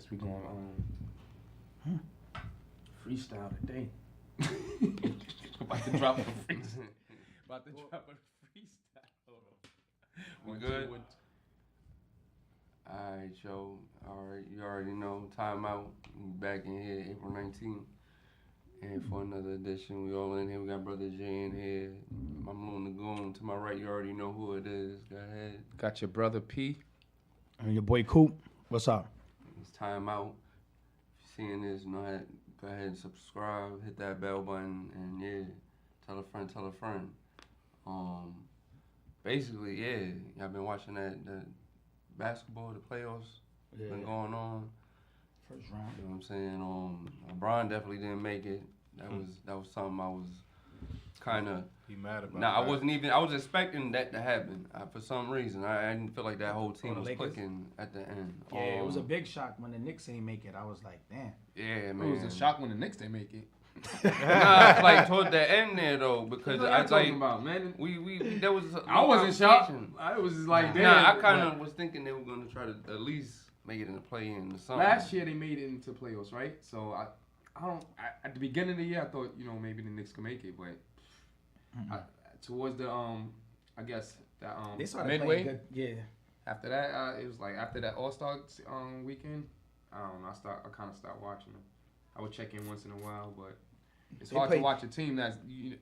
Guess we going freestyle today. About to drop a freestyle. We good? Alright, yo. Alright, you already know. Timeout. We back in here April 19th. And for another edition, we all in here. We got Brother Jay in here. I'm the Goon. To my right, you already know who it is. Go ahead. Got your brother P. And your boy Coop. What's up? It's Timeout. If you're seeing this, go ahead and subscribe. Hit that bell button. And yeah, tell a friend. Basically, yeah, y'all been watching the basketball, the playoffs. Yeah. Been going on. First round. You know what I'm saying? LeBron definitely didn't make it. That was something I was kind of. He mad about. Nah, I was expecting that to happen. For some reason, I didn't feel like that whole team was Lakers? clicking at the end. Yeah, it was a big shock when the Knicks ain't make it. I was like, damn. Yeah, It man. was a shock when the Knicks didn't make it. Nah, like toward the end there though, because What I you talking like about, man? we there was. I wasn't shocked. competition. I was just like, damn. Nah, I kind of was thinking they were gonna try to at least make it in the play-in or something. Last year they made it into playoffs, right? So at the beginning of the year I thought maybe the Knicks could make it, but towards the I guess that They started midway. playing good. Yeah. After that, it was like after that All-Star weekend. I don't know. I kind of stopped watching them. I would check in once in a while, but it's hard to watch a team that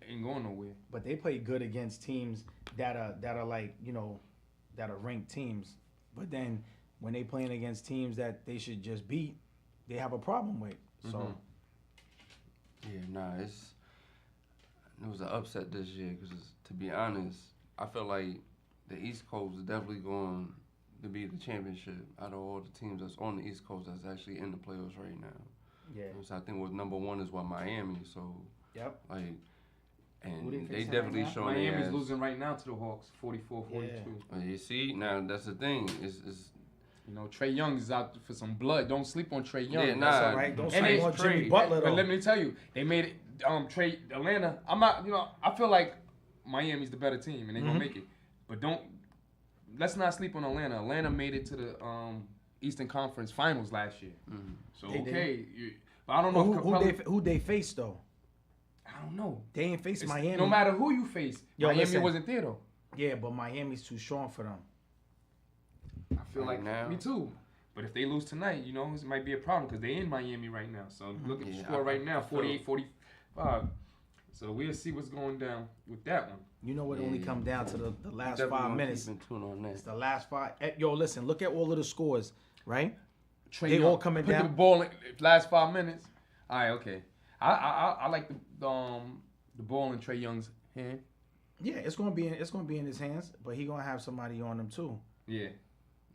ain't going nowhere. But they play good against teams that are like, that are ranked teams. But then when they playing against teams that they should just beat, they have a problem with. So Yeah, nah, it was an upset this year because, to be honest, I feel like the East Coast is definitely going to be the championship out of all the teams that's on the East Coast that's actually in the playoffs right now. yeah. So I think number one is Miami. So Yep. like, Who and they they facing definitely right now? showing Miami's their ass. losing right now to the Hawks, 44-42. You see, now that's the thing. It's Trey Young is out for some blood. Don't sleep on Trey Young. Yeah, That's nah. all right. Don't And sleep it's on Jimmy Trey. Butler But though. let me tell you, they made it. Atlanta. I'm not. I feel like Miami's the better team and they're gonna make it. But let's not sleep on Atlanta. Atlanta made it to the Eastern Conference Finals last year. Mm-hmm. So They okay, but I don't know who they faced though. I don't know. They ain't faced Miami. No matter who you face, Yo, Miami listen. wasn't there though. Yeah, but Miami's too strong for them. I feel Right like now. me too. But if they lose tonight, it might be a problem because they're in Miami right now. So look at the Yeah, score right now, I feel- 48-45. So we'll see what's going down with that one. It only come down to the last definitely 5 gonna minutes. keep in tune on that. It's the last 5. Yo, listen, look at all of the scores, right? Trey They Young, all coming put down? the ball in last 5 minutes. All right, okay. I like the ball in Trey Young's hand. Yeah, it's gonna be in his hands, but he gonna have somebody on him too. Yeah.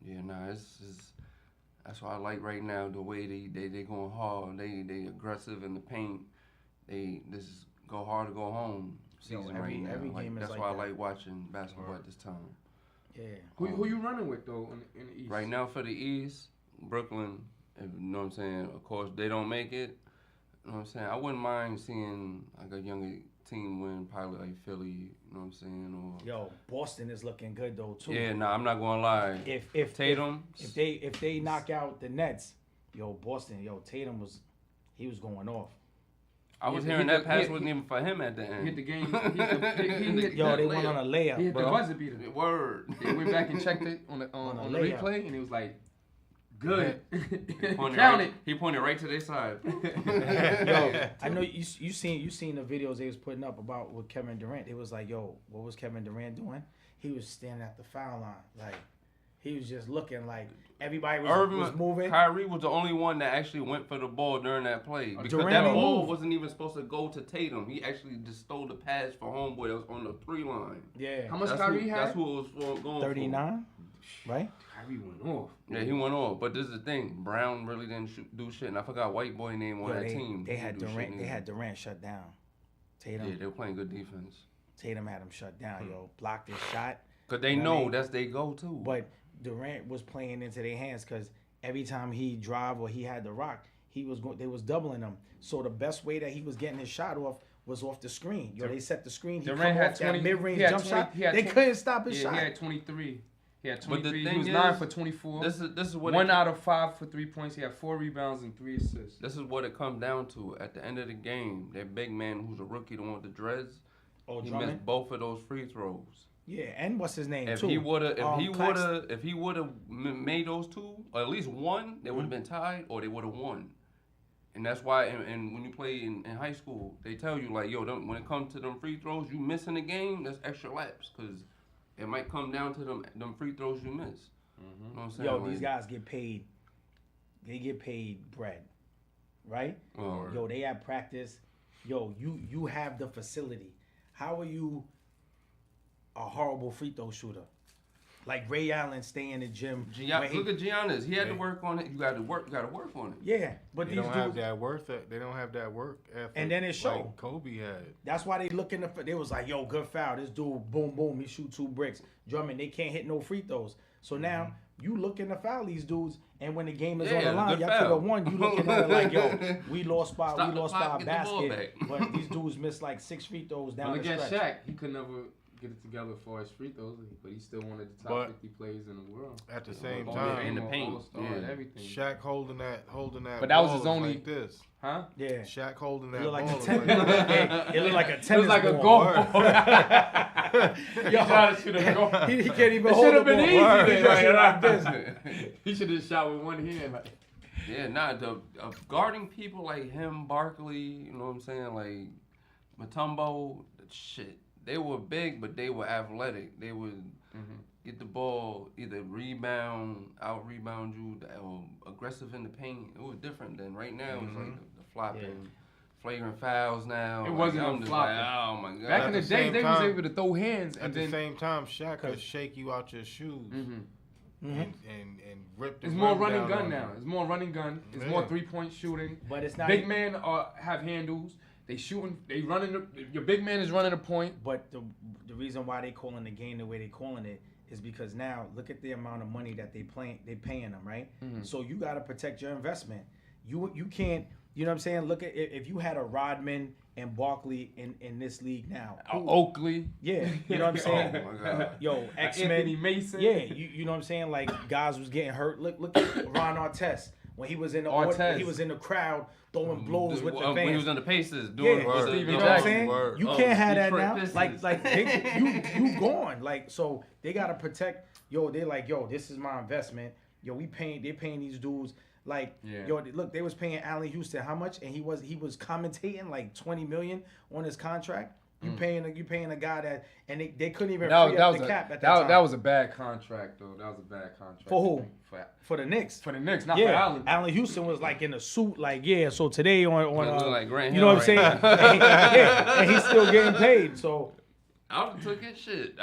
Yeah, nah, that's what I like right now. The way they going hard, they aggressive in the paint. This is go hard to go home season every right now. game is that's like why that. I like watching basketball at this time. Yeah. Who you running with though in the East? Right now for the East, Brooklyn. You know what I'm saying? Of course, they don't make it. You know what I'm saying? I wouldn't mind seeing like a younger team win, probably like Philly. You know what I'm saying? Or Yo, Boston is looking good though too. yeah, nah, I'm not gonna lie. If Tatum, if they knock out the Nets, Boston, Tatum was going off. I was He hearing hit that the- pass he- wasn't even for him at the He hit end. the game. He hit Yo, they went layup. on a He layup, hit the bro. buzzer beater. Word. They went back and checked it on the On the a layup. replay, and it was like, good. Pointed Count right, he pointed right to their side. Yo, I know you seen the videos they was putting up about with Kevin Durant. It was like, yo, what was Kevin Durant doing? He was standing at the foul line, like he was just looking like everybody was moving. Kyrie was the only one that actually went for the ball during that play because Durant that ain't ball move. wasn't even supposed to go to Tatum. He actually just stole the pass for homeboy that was on the 3 line. Yeah, How much That's Kyrie who, had? That's who it was going 39, right? Kyrie went off. for. Yeah, he went off. But this is the thing. Brown really didn't do shit. And I forgot white boy name on Yo, that team. they He had didn't do shit Durant. They neither. had Durant shut down. Tatum. Yeah, they were playing good defense. Tatum had him shut down. Yo, blocked his shot. Because they You know what I know mean? that's their go-to. But Durant was playing into their hands because every time he drive or he had the rock, they was doubling him. So the best way that he was getting his shot off was off the screen. They set the screen. He Durant come had off 20. that mid-range he had jump 20 shot. he had They 20 couldn't stop his Yeah, shot. he had 23. He had But the 23. thing He was is, 9 for 24. This is what 1 out of 5 for 3 points. He had 4 rebounds and 3 assists. This is what it comes down to. At the end of the game, that big man who's a rookie, the one with the dreads, he missed both of those free throws. Yeah, and what's his name If too? he would have made those two, or at least one, they would have been tied, or they would have won. And that's why, and when you play in high school, they tell you like, yo, when it comes to them free throws, you missing the game, that's extra laps, because it might come down to them free throws you miss. You know what I'm saying? Yo, these guys get paid. They get paid bread, right? Yo, they have practice. Yo, you have the facility. How are you a horrible free throw shooter? Like Ray Allen stay in the gym. Look at Giannis. He had to work on it. You got to work on it. Yeah, but they these don't dudes have that work. They don't have that work effort. And then it showed. Like Kobe had. That's why they looking for. They was like, yo, good foul. This dude, boom, boom, he shoot 2 bricks. Drummond, they can't hit no free throws. So now you looking to foul these dudes, and when the game is on the line, y'all could have won. You looking at it like, yo, we lost by a basket, but these dudes missed like 6 free throws down the stretch. Against Shaq, he could never get it together for his free throws, but he still wanted the top 50 players in the world. At the same time, in the paint, and everything. Shaq holding that. But that was his only. Like this. Huh? Yeah. Shaq holding that. It looked like ball. it looked like a tennis ball. It was like a goal. Yo, trying to shoot a goal. He can't even it hold should have the been ball. easy. Like this. He should have shot with one hand. Like. Yeah, guarding people like him, Barkley, you know what I'm saying, like Mutombo, shit. They were big, but they were athletic. They would get the ball, either out rebound you, or aggressive in the paint. It was different than right now. It's like the flopping, flagrant fouls now. It wasn't I'm just flopping. like, oh my god. Back in the day, they was able to throw hands. At the same time, Shaq could shake you out your shoes. And rip the It's more rim running down gun on now. you. It's more running gun. It's more 3-point shooting. But it's not big men have handles. They shooting. They running. Your big man is running a point. But the reason why they calling the game the way they calling it is because now look at the amount of money that they paying them, right? So you got to protect your investment. You can't. You know what I'm saying? Look at if you had a Rodman and Barkley in this league now. Oakley. Yeah, you know what I'm saying? Oh my god. Yo, X-Men. Anthony Mason. Yeah, you know what I'm saying? Like guys was getting hurt. Look at Ron Artest when he was in the crowd throwing blows with the fans. When he was in the Pacers doing you know what I'm saying? You can't have that now. Pistons. You gone. Like so they gotta protect. Yo, they like this is my investment. Yo, they paying these dudes. Like, yo, look, they was paying Allen Houston how much, and he was commentating like $20 million on his contract. You paying a guy that, and they couldn't even free up the cap at that time. That was a bad contract though. That was a bad contract. For who? For the Knicks. For the Knicks, not for Allen. Allen Houston was like in a suit, like So today on like Grant you know what I'm saying? and he's still getting paid. So I would have took it. Shit.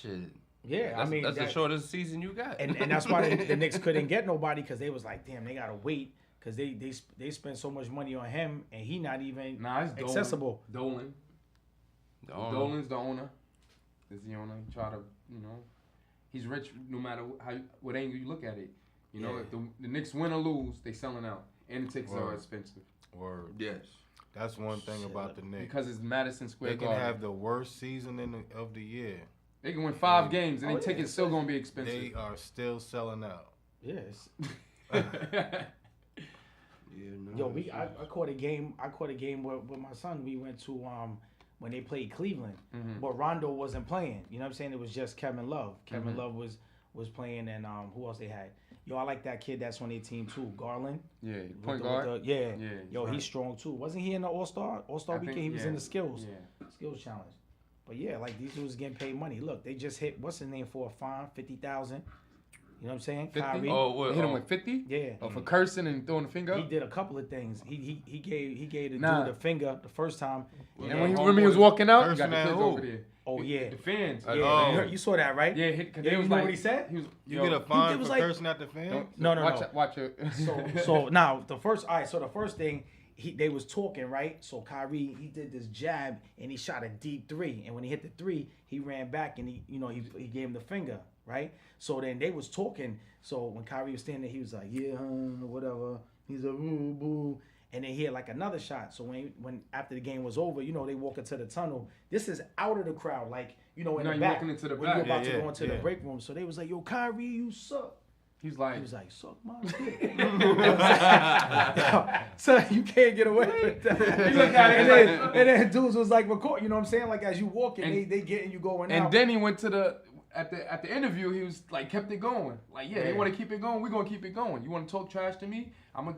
Shit. Yeah, that's the shortest season you got. And that's why the Knicks couldn't get nobody because they was like, damn, they gotta wait because they spent so much money on him and he not even accessible. Dolan's the owner. Is the owner. He try to, he's rich no matter what angle you look at it. You know, if the Knicks win or lose, they selling out, and the tickets are expensive. Word. Yes. That's one thing about the Knicks. Because it's Madison Square Garden. They can have the worst season of the year. They can win 5 games, and their tickets still gonna be expensive. They are still selling out. Yes. Yo, I caught a game. With my son. We went to when they played Cleveland, but Rondo wasn't playing. You know what I'm saying? It was just Kevin Love. Kevin Love was playing, and who else they had? Yo, I like that kid that's on their team too, Garland. Yeah, point guard. Yo, he's strong too. Wasn't he in the All-Star weekend? He was in the skills challenge. But yeah, like these dudes getting paid money. Look, they just hit what's his name for a fine, 50,000. You know what I'm saying? 50? Kyrie. They hit him with 50? Yeah. For cursing and throwing the finger. He did a couple of things. He gave the dude the finger the first time. And when he was walking out, he got the kids over there. Oh yeah, the fans. Yeah, you saw that, right? Yeah, you know what he said? You get a fine for cursing at the fans. No. Watch it. So now the first thing. They was talking, right? So Kyrie, he did this jab and he shot a deep 3. And when he hit the 3, he ran back and he gave him the finger, right? So then they was talking. So when Kyrie was standing there, he was like, yeah, whatever. He's like, boo, boo. and then he had like another shot. So when after the game was over, you know, they walk into the tunnel. This is out of the crowd, like, you know, in the back. Walking into the when back. you're about to go into the break room. So they was like, yo, Kyrie, you suck. He was like, suck my dick. So you can't get away with that. He looked at it and then dudes was like, record, you know what I'm saying? Like as you walking, they getting you going out. And then he went to at the interview, he was like, kept it going. Like, they want to keep it going, we're gonna keep it going. You want to talk trash to me? I'm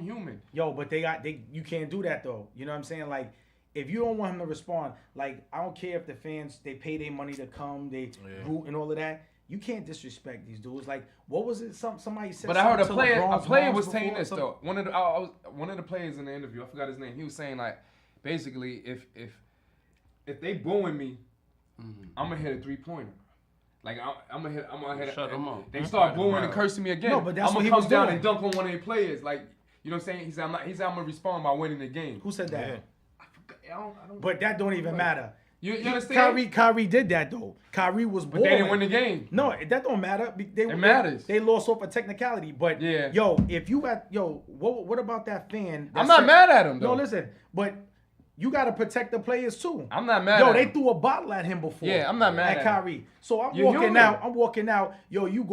human. Yo, but you can't do that though. You know what I'm saying? Like, if you don't want him to respond, like, I don't care if the fans, they pay their money to come, they root and all of that. You can't disrespect these dudes. Like, what was it? Somebody said. But I heard a player was saying before, this though. One of the players in the interview, I forgot his name. He was saying like, basically, if they booing me, I'm gonna hit a 3-pointer. Like I'm gonna hit. Shut them up. They start booing and cursing me again. No, but that's I'm what gonna he come was down doing. and dunk on one of their players. Like, you know what I'm saying? He said I'm gonna respond by winning the game. Who said that? Yeah. I don't. But that don't even matter. You understand? Kyrie did that though. Kyrie was But they didn't win the balling. game. No, that don't matter. It matters. They lost off a technicality. But Yeah. if you got what about that fan? I'm not mad at him though. No, listen, but you gotta protect the players too. I'm not mad at they him. threw a bottle at him before. Yeah, I'm not mad at Kyrie. So I'm You're walking human. out. I'm walking out. Yo, you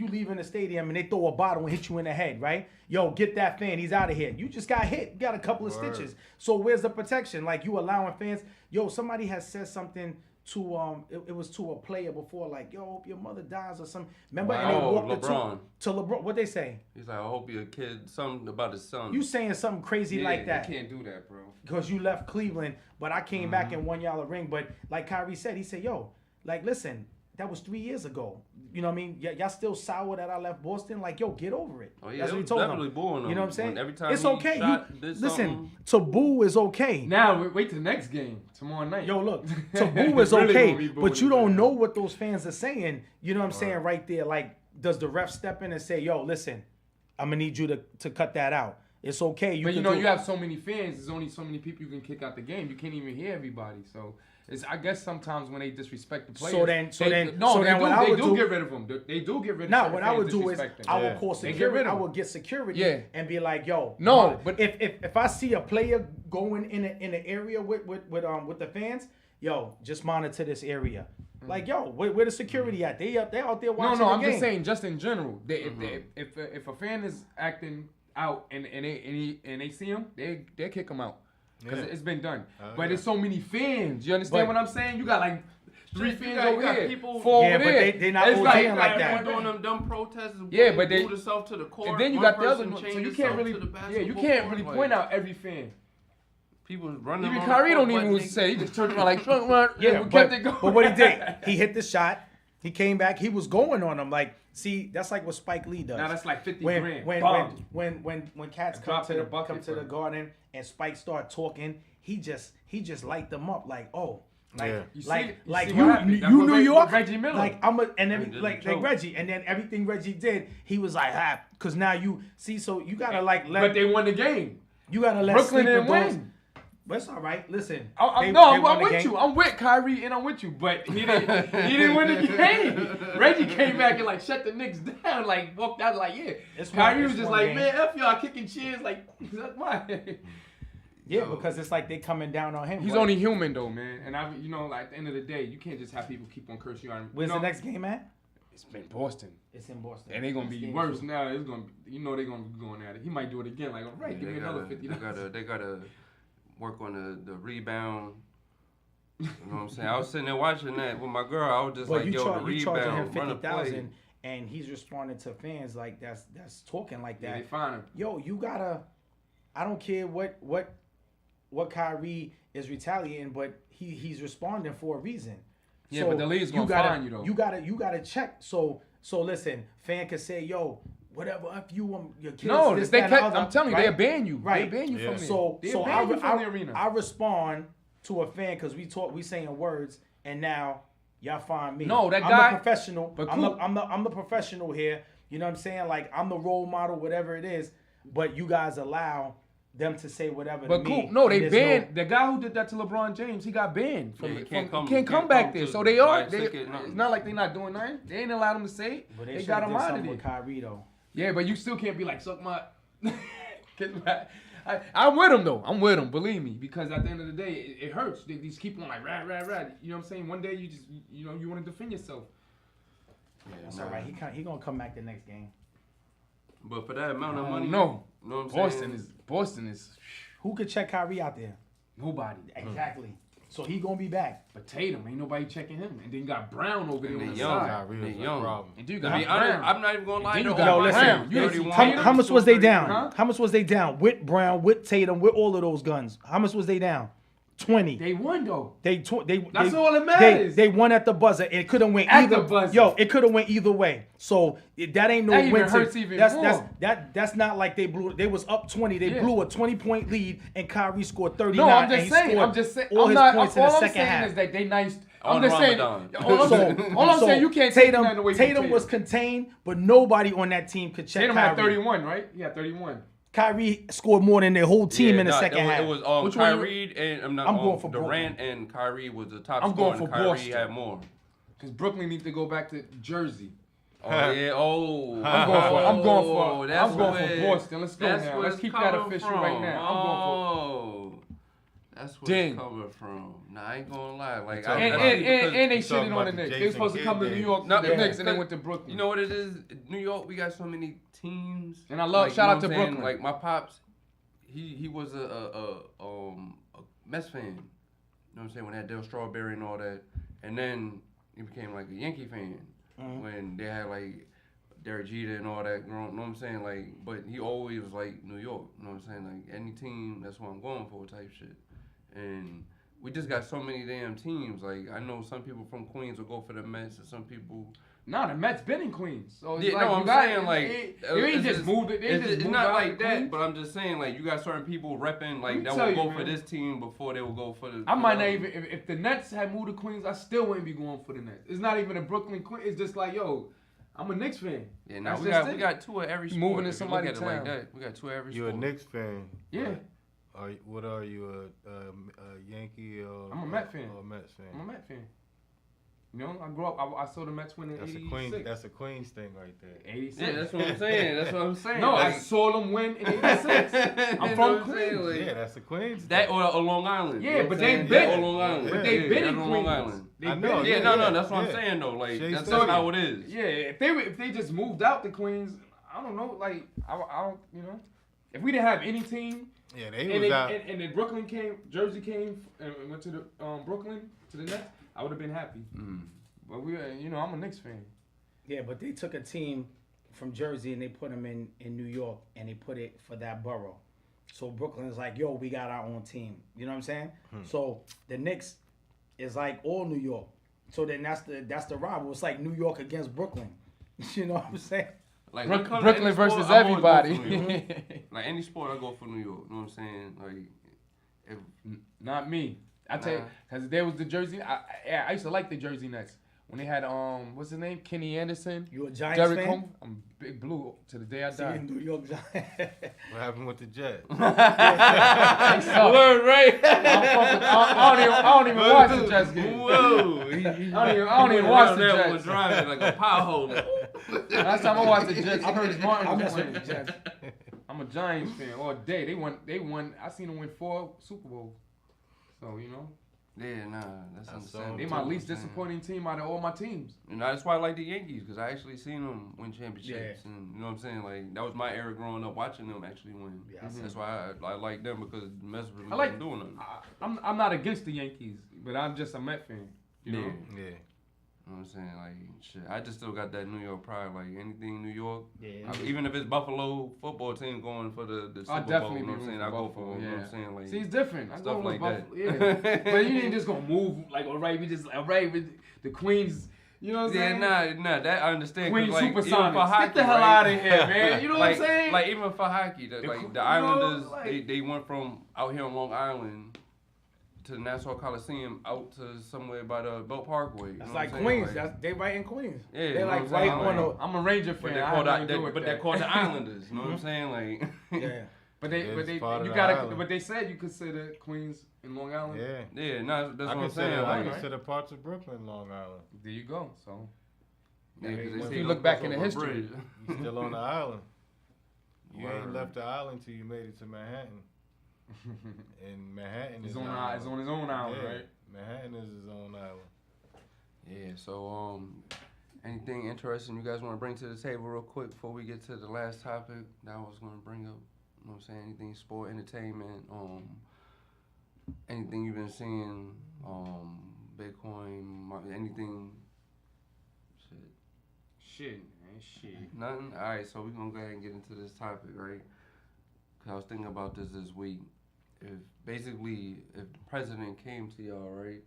leaving the stadium and they throw a bottle and hit you in the head, right? Yo, get that fan. He's out of here. You just got hit. You got a couple of stitches. So where's the protection? Like, you allowing fans? Yo, somebody has said something to it was to a player before, like, yo, hope your mother dies or something. Remember? Wow. And they walked LeBron. to LeBron. What they say? He's like, I hope your kid, something about his son. You saying something crazy like that? You can't do that, bro. Because you left Cleveland, but I came back and won y'all a ring. But like Kyrie said, he said, yo, like, listen, that was 3 years ago. You know what I mean? Y'all still sour that I left Boston? Like, yo, get over it. Oh, yeah, That's they what he was told definitely him. booing him. You know what I'm saying? Every time it's he okay. shot, did Listen, something. to boo is okay. Now wait till the next game tomorrow night. Yo, look, to boo is Really okay, gonna be booing but you his don't ass. know what those fans are saying. You know what I'm saying right there? Like, does the ref step in and say, yo, listen, I'm going to need you to cut that out. It's okay. But you know, you have so many fans. There's only so many people you can kick out the game. You can't even hear everybody. So I guess sometimes when they disrespect the players. They do get rid of them. They do get rid of them. Now, what I would do is I would call They get security. rid of I them. would get security Yeah. and be like, "Yo, No, but if I see a player going in an area with the fans, yo, just monitor this area. Like, yo, where the security at? They out there watching no, the I'm game. just saying, just in general. If a fan is acting out and they see him, they kick him out. Because it's been done. But there's so many fans. You understand what I'm saying? You got like 3 fans over here, people, 4 yeah, over but there. they not It's OGing like that. Doing them dumb protests. Yeah, but they booed themselves to the court. And then you One got the other person one. So changed you can't himself really, to the yeah, you basketball can't court, really like, point out every fan. People running. Even on Kyrie the don't court, even but say. He just turned around like, Yeah, we kept it going. but what he did, he hit the shot. He came back. He was going on him. Like, see, that's like what Spike Lee does. Now that's like 50 when, grand. When, Bomb. when cats I come dropped to in a the, bucket come to for the him. garden and Spike start talking, he just light them up like, oh, like Yeah. You see- like you like see you what happened? That's you what New Reg- York, Reggie Miller. like I'm a and He then did like the choke. Reggie, and then everything Reggie did, he was like, because now you see, so you gotta like let But they won the game. you gotta let Brooklyn sleeping didn't dogs- win. But it's all right. Listen, I'm won with the game. you. I'm with Kyrie and I'm with you. But he didn't win the game. Reggie came back and like shut the Knicks down. Like walked out like, yeah. It's Kyrie one- was it's just one like, game. man, F y'all kicking cheers. Like, that's why. Yeah, because it's like they coming down on him. He's but only human though, man. And like at the end of the day, you can't just have people keep on cursing you out. Where's You the know, next game at? It's been Boston. It's in Boston. And they're gonna Next be game worse too. now. It's gonna be, they're gonna be going at it. He might do it again. Like, all right, give me another $50. They gotta work on the rebound. You know what I'm saying? I was sitting there watching that with my girl. I was just But like, you, yo, the you charging him rebound, run a play. $50,000, and he's responding to fans like that's talking like Yeah, that. they find him. Yo, you gotta. I don't care what Kyrie is retaliating, but he's responding for a reason. Yeah, but the league's gonna find you though. You gotta check. So listen, fan can say, yo, whatever, if you your kids. No, this, they that, kept, and other, I'm telling you, right? they'll ban you. Right. They'll ban you Yeah. from there. So They'll ban you from the arena. I respond to a fan because we saying words, and now y'all find me. No, that I'm guy- the professional. but I'm cool. I'm the professional here. You know what I'm saying? Like, I'm the role model, whatever it is. But you guys allow them to say whatever. But to cool. me, No, and they there's banned the guy who did that to LeBron James. He got banned from. Yeah, he Can't come back there. to So they buy are. a They, ticket, nothing. it's not like they're not doing nothing. They ain't allowed him to say it. But They they got got him out of with there. Kyrie though. Yeah, but you still can't be like suck my. I'm with him though. I'm with him. Believe me, because at the end of the day, it hurts. They just keep on like rah. You know what I'm saying? One day you just you want to defend yourself. Yeah, that's all right. He gonna come back the next game. But for that amount of money, no. You know what I'm saying? Boston is. Who could check Kyrie out there? Nobody. Exactly. So he gonna be back. But Tatum, ain't nobody checking him. And then you got Brown over there on the young. side. Kyrie is a young. problem. And you To got be Brown. honest, I'm not even gonna lie. Then you though. got Yo, listen. Brown. You didn't see 31. Tatum? How much was they down? Huh? How much was they down with Brown, with Tatum, with all of those guns? How much was they down? 20. They won though. That's all that They, matters. they won at the buzzer. It could have went At either. the buzzer. Yo, it could have went either way. So that ain't no That even win. hurts even That's more. that's not like they blew. They was up 20. They Yeah. blew a 20-point lead, and Kyrie scored 39. No, I'm and just he saying. scored I'm just saying. all I'm his not. points All in the I'm second saying half. is that they nice. On I'm just saying. Ramadan. All I'm saying, you can't take Tatum. nothing away from Tatum Tatum. was contained, but nobody on that team could check Tatum Kyrie. had 31, right? He had 31. Kyrie scored more than their whole team in the second half. It was Which one you- Kyrie and I'm going for Durant and Kyrie was the top I'm scorer. going for and Kyrie Boston. had more. Because Brooklyn needs to go back to Jersey. Oh yeah. Oh. I'm going for where- Boston. Let's go that's now. where Let's it's keep that coming official from. right now. I'm going for. Oh. That's where Dang. it's coming from. Nah, I ain't gonna lie. Like, talking And, about- and they You talking shitted on about the the Knicks. They Jason were supposed to come to Kidd New York, No, the yeah. Knicks, and they went to Brooklyn. you know what it is? New York, we got so many teams. And I love- like, shout you know out to what I'm saying? Brooklyn. Like my pops, he was a Mets fan. You know what I'm saying? When they had Dale Strawberry and all that, and then he became like a Yankee fan when they had like Derek Jeter and all that. You know what I'm saying? Like, but he always was like New York. You know what I'm saying? Like any team, that's what I'm going for type shit. And we just got so many damn teams. Like I know some people from Queens will go for the Mets, and some people. Nah, the Mets been in Queens. So it's Yeah, like no, you I'm got- saying like they ain't just moved it. They just it's moved not out like of that, Queens. but I'm just saying like you got certain people repping like me that tell will you, go for man. this team before they will go for the. I might the not other. even if the Nets had moved to Queens, I still wouldn't be going for the Nets. It's not even a Brooklyn Queens. It's just like yo, I'm a Knicks fan. Yeah, now That's we just got it. we got two of every sport. Moving in If you look somebody's at it like town. that. We got two of every You a sport. Knicks fan? Yeah, What are you, a Yankee or? I'm a Met fan. Or a Mets fan? I'm a Met fan. You know, I grew up. I saw the Mets win in That's a '86. Queens. That's a Queens thing right there. 86. Yeah, that's what I'm saying. That's what I'm saying. No, I like, saw them win in '86. you I'm know from what I'm saying? Queens. Like, Yeah, that's a Queens. that thing. or Long Island. Yeah, you know what but I'm they saying? been- That or Long Island. But they Yeah, been that's in on Queens. Long Island. They I been know, in- Yeah, no, that's what I'm yeah. saying though. Like Shea that's Stadium. how it is. Yeah, if they just moved out to Queens, I don't know. Like I don't, you know, if we didn't have any team, Yeah, they and was then, out. and then Brooklyn came, Jersey came, and went to the Brooklyn to the Nets, I would have been happy. But we, you know, I'm a Knicks fan. Yeah, but they took a team from Jersey and they put them in New York and they put it for that borough. So Brooklyn's like, yo, we got our own team. You know what I'm saying? So the Knicks is like all New York. So then that's the rival. It's like New York against Brooklyn. You know what I'm saying? Like when it comes to Brooklyn any sport, versus I always go for everybody. New York. Like any sport, I go for New York. You know what I'm saying? Like, if, Not me. I tell you, because there was the Jersey. I used to like the Jersey Nets when they had what's his name, Kenny Anderson, You a Giants Derrick fan? Holmes. I'm big blue to the day I See, you die. New York Giants. What happened with the Jets? They suck. word right. I don't even watch the Jets game. Whoa. I don't even watch the That was Jets. driving like a pothole. Last time I watched the Jets, I heard Martin I was mess with playing. the Jets. I'm a Giants fan all day. They won. I seen them win 4 Super Bowls. So you know, Yeah, nah, that's understandable. they my least disappointing team out of all my teams. You know, that's why I like the Yankees, because I actually seen them win championships. Yeah. And you know what I'm saying? Like, that was my era growing up watching them actually win. Yeah, I see. That's why I like them, because the Mets really I like- wasn't doing nothing. I'm not against the Yankees, but I'm just a Met fan. You know, Yeah. You know what I'm saying? Like, shit, I just still got that New York pride. Like, anything New York, Yeah. even if it's Buffalo football team going for the Super I'll Bowl, definitely you know what I'm be saying? rooting I for go Buffalo, for, you know what I'm yeah. saying? Like, see, it's different. I stuff go like with that. Buffalo, yeah. But you ain't just gonna move like alright. We just alright with the Queens. You know what I'm saying? nah, that I understand. 'cause, Queen like, even for Supersonics. hockey, Get the hell right? out of here, man. You know like, what I'm saying? Like even for hockey, The like you the know, Islanders, like- they went from out here on Long Island to the Nassau Coliseum out to somewhere by the Belt Parkway. You That's know like what I'm Queens. saying? That's they right in Queens. Yeah, you They're know like what I'm right saying? on Like, the. I'm a Ranger But fan. they're I called, have nothing to do with but that. they're called the Islanders. You know what I'm saying? Like, Yeah. But they, It's you part of the gotta. island. But they said you consider Queens and Long Island. Yeah. yeah, nah, that's I what I'm saying. consider, I Like, consider parts of Brooklyn Long Island. There you go. So yeah, 'cause they If say you don't look back cross in the over a history. bridge. You still on the island. You Word. ain't left the island till you made it to Manhattan. And Manhattan It's is on his own island, yeah, right? Manhattan is his own island. Yeah, so anything interesting you guys want to bring to the table real quick before we get to the last topic that I was going to bring up? You know what I'm saying? Anything sport, entertainment, anything you've been seeing, Bitcoin, anything, Shit, man, shit. Nothing? All right, so we're going to go ahead and get into this topic, right? Because I was thinking about this week. If the president came to y'all, right,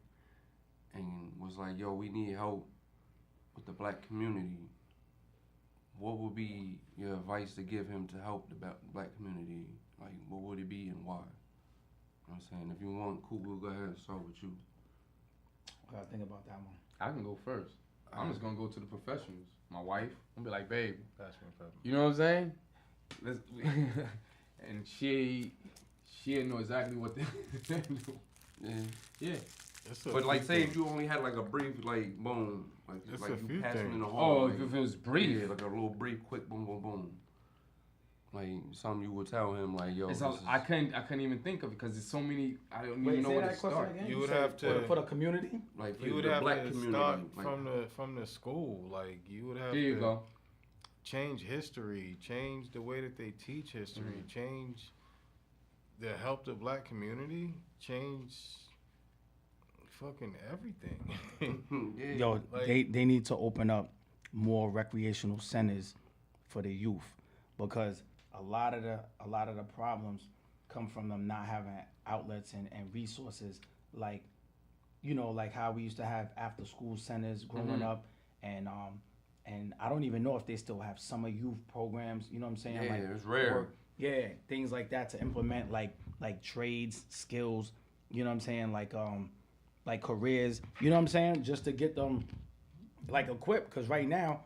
and was like, yo, we need help with the black community, what would be your advice to give him to help the black community? Like, what would it be and why? You know what I'm saying? If you want, cool, we'll go ahead and start with you. I gotta think about that one. I can go first. I'm just gonna go to the professionals. My wife. I'm gonna be like, babe. That's my favorite. You know what I'm saying? And she'll know exactly what they do. Yeah. But like, say if you only had like a brief, like, boom, like you passing in the hall. Oh, if it was brief. Yeah, like a little brief, quick, boom, boom, boom. Like something you would tell him, like, yo. I couldn't even think of it because there's so many. I don't even know where to start. Again? You would have to for the community. Like you would the have black to community, start like, from the school. Like you would have There you to go. change history, change the way that they teach history, change the help the black community, change fucking everything. yeah. Yo, Like- they need to open up more recreational centers for the youth, because a lot of the problems come from them not having outlets and resources, like, you know, like how we used to have after school centers growing up, and I don't even know if they still have summer youth programs, you know what I'm saying? Yeah, like, it's rare. Yeah, things like that to implement like trades, skills, you know what I'm saying? Like careers, you know what I'm saying? Just to get them like equipped, because right now,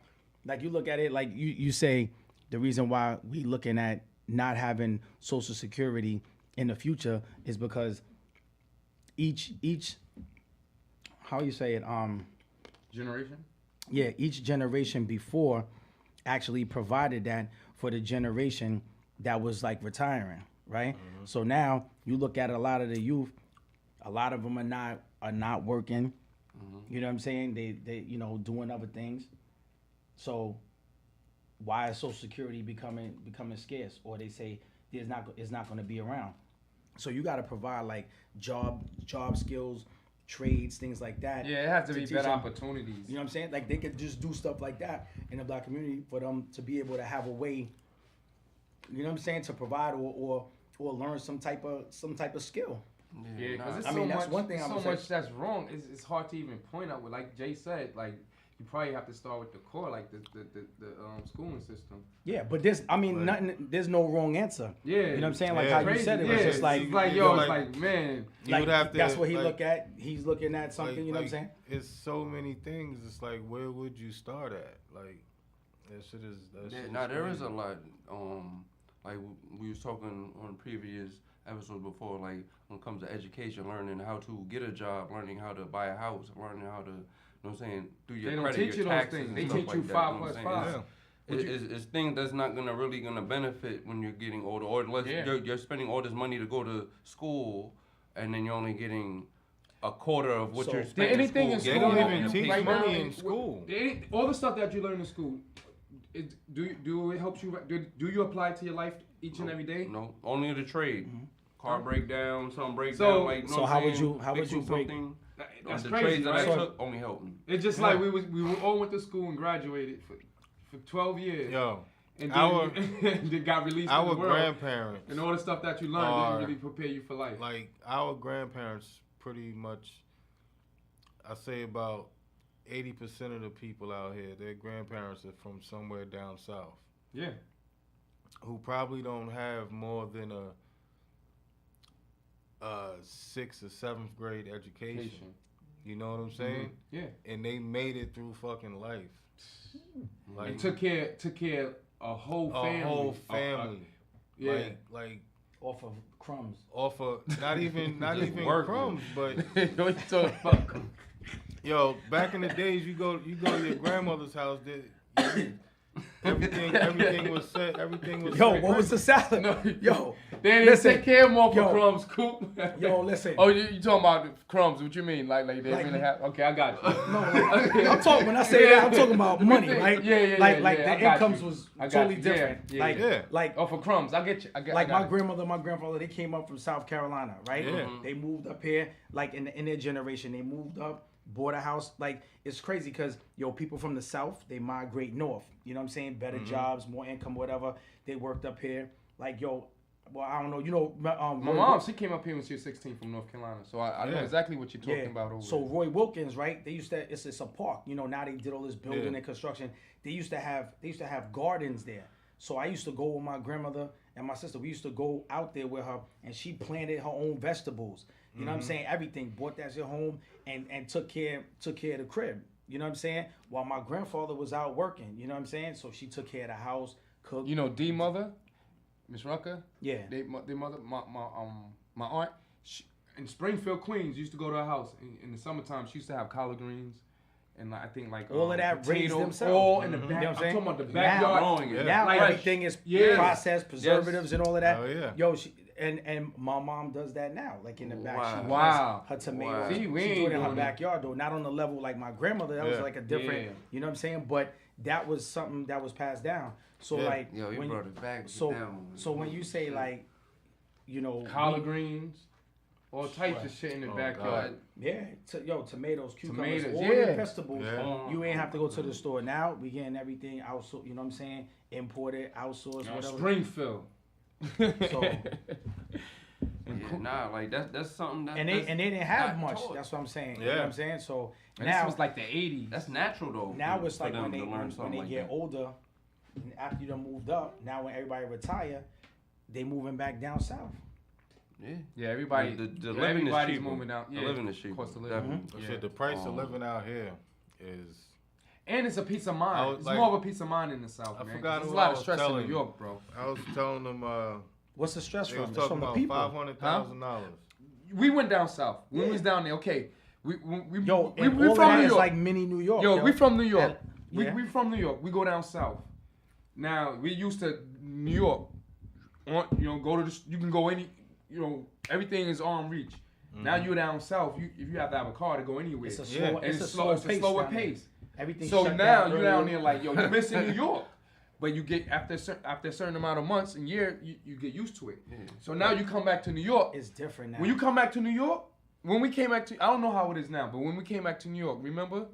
like you look at it, like you say, the reason why we looking at not having Social Security in the future is because each how you say it, Generation? yeah, each generation before actually provided that for the generation that was like retiring, right? So now you look at a lot of the youth, a lot of them are not working. You know what I'm saying? They you know, doing other things. So why is Social Security becoming scarce? Or they say it's not going to be around. So you got to provide like job skills, trades, things like that. Yeah, it has to be teach better them. opportunities. You know what I'm saying? Like they could just do stuff like that in the black community for them to be able to have a way, you know what I'm saying, to provide or learn some type of skill. Yeah, because it's I so mean, that's much, one thing I so would much say. that's wrong. It's hard to even point out. Like Jay said, like you probably have to start with the core, like the schooling system. Yeah, but there's no wrong answer. Yeah, You know what I'm saying? Like Yeah. how you said it was Yeah, just like, it's like you yo, know, it's like- like man, You like would have to, that's what he like- look at. He's looking at something, Like- you know like, what I'm saying? It's so many things. It's like, where would you start at? Like, that shit is. There is a lot. Like we was talking on previous episodes before, like when it comes to education, learning how to get a job, learning how to buy a house, learning how to, you know what I'm saying, do your they don't credit, teach you your those taxes, things. and They stuff teach like you that, 5 you know what plus I'm saying? 5. It's things that's not really gonna benefit when you're getting older, or unless you're spending all this money to go to school, and then you're only getting a quarter of what So, you're spending. anything in in school They school. don't Yeah, even teach right now, money in school. All the stuff that you learn in school, do it helps you? Do you apply it to your life each and every day? No, only the trade. Car breakdown, some breakdown. So- like, you know so what how I'm would saying? you- how would Fixing you break- something. That's the crazy, trades that I right? took only helped me. It's just like we all went to school and graduated for 12 years. Yo, And our- then they got released in our the world. grandparents, And all the stuff that you learned are- didn't really prepare you for life. like our grandparents, pretty much. I say about 80% of the people out here, their grandparents are from somewhere down south, Yeah. who probably don't have more than a 6th or 7th grade education. You know what I'm saying? Yeah. And they made it through fucking life. Like And took care of a whole family. a whole family. Yeah. Like Off of crumbs. off of not even working. crumbs, but What you talking about? yo, back in the days, you go to your grandmother's house. Everything was set. Everything was Yo, set. what was the salad? No. Yo, They didn't listen, take care of more for yo. crumbs, Coop. yo, listen. Oh, you talking about the crumbs? What you mean? Like they Like- really have? Okay, I got you. No, I'm talking. When I say that, I'm talking about money, right? Yeah, Like yeah, the I got incomes you. was I got totally you. different. Yeah, Like, yeah. like, Oh, for crumbs, I get you. like I my grandmother, my grandfather, they came up from South Carolina, right? Yeah. They moved up here, like in their generation, they moved up, bought a house. Like it's crazy because people from the South, they migrate north. You know what I'm saying? Better jobs, more income, whatever. They worked up here. Like well, I don't know. My mom, she came up here when she was 16 from North Carolina, so I know Yeah. exactly what you're talking about over So there. Roy Wilkins, right? They used to. It's a park. Now they did all this building Yeah. and construction. They used to have gardens there. So I used to go with my grandmother and my sister. We used to go out there with her, and she planted her own vegetables. You know what I'm saying? Everything. Brought that shit home and took care of the crib. You know what I'm saying? While my grandfather was out working. You know what I'm saying? So she took care of the house, cooked. You know, D mother, Miss Rucker. Yeah. They mother, my aunt, in Springfield, Queens, used to go to her house in the summertime. She used to have collard greens, and I think All of that raised potatoes, themselves. all in the You back. know what I'm saying? talking about the Now- backyard. Growing it. Now Like- everything is Yes. processed, preservatives, and all of that. Oh, yeah. Yo, and my mom does that now, like in the back. Wow. She Wow. plants her tomatoes. Wow. See, we She ain't do it in her doing it. backyard though, not on the level like my grandmother. That was Yeah. like a different, Yeah. you know what I'm saying? But that was something that was passed down. So Yeah. like, Yo, you when brought it back. so down. so when you say like, Collard greens, all types of shit in the Oh, backyard. tomatoes, cucumbers, Tomatoes, all yeah. your vegetables. Yeah. You ain't have to go to the store now. We getting everything outsourced. You know what I'm saying? Imported, outsourced, Now, whatever. Springfield. So- Yeah, nah, like that's something that And they didn't have not much. taught. That's what I'm saying. You know Yeah. what I'm saying? So And now this was like the 80s. That's natural though. now for- it's for like them when to they learn something like get that. older, and after you done moved up, now when everybody retire, they moving back down south. Yeah. Yeah, everybody. The living is everybody's cheaper. moving out. The Yeah, living is cheaper. cost of living. Definitely. But Yeah. shit, the price of living out here is. And it's a peace of I mind. was It's like- more of a peace of mind in the South, I man. 'cause forgot There's a who lot I of was stress in telling New you. York, bro. I was telling them What's the stress they from? was It's from talking the about people. $500,000. We went down south. We Yeah. was down there. Okay, we Yo, we and all from that New is York. like mini New York. Yo, we from New York. Yeah. We from New York. We go down south. Now we used to New York. Go to you can go any. Everything is arm reach. Now you're down south. If you have to have a car to go anywhere. It's a Yeah. slow, And it's a slow it's a pace. slower down there. pace. Everything. So shut now down you're down early. there like, you're missing New York. But you get after a certain amount of months and year, you get used to it. Yeah. So now you come back to New York. It's different now. When you come back to New York, when we came back to, I don't know how it is now, but when we came back to New York, remember,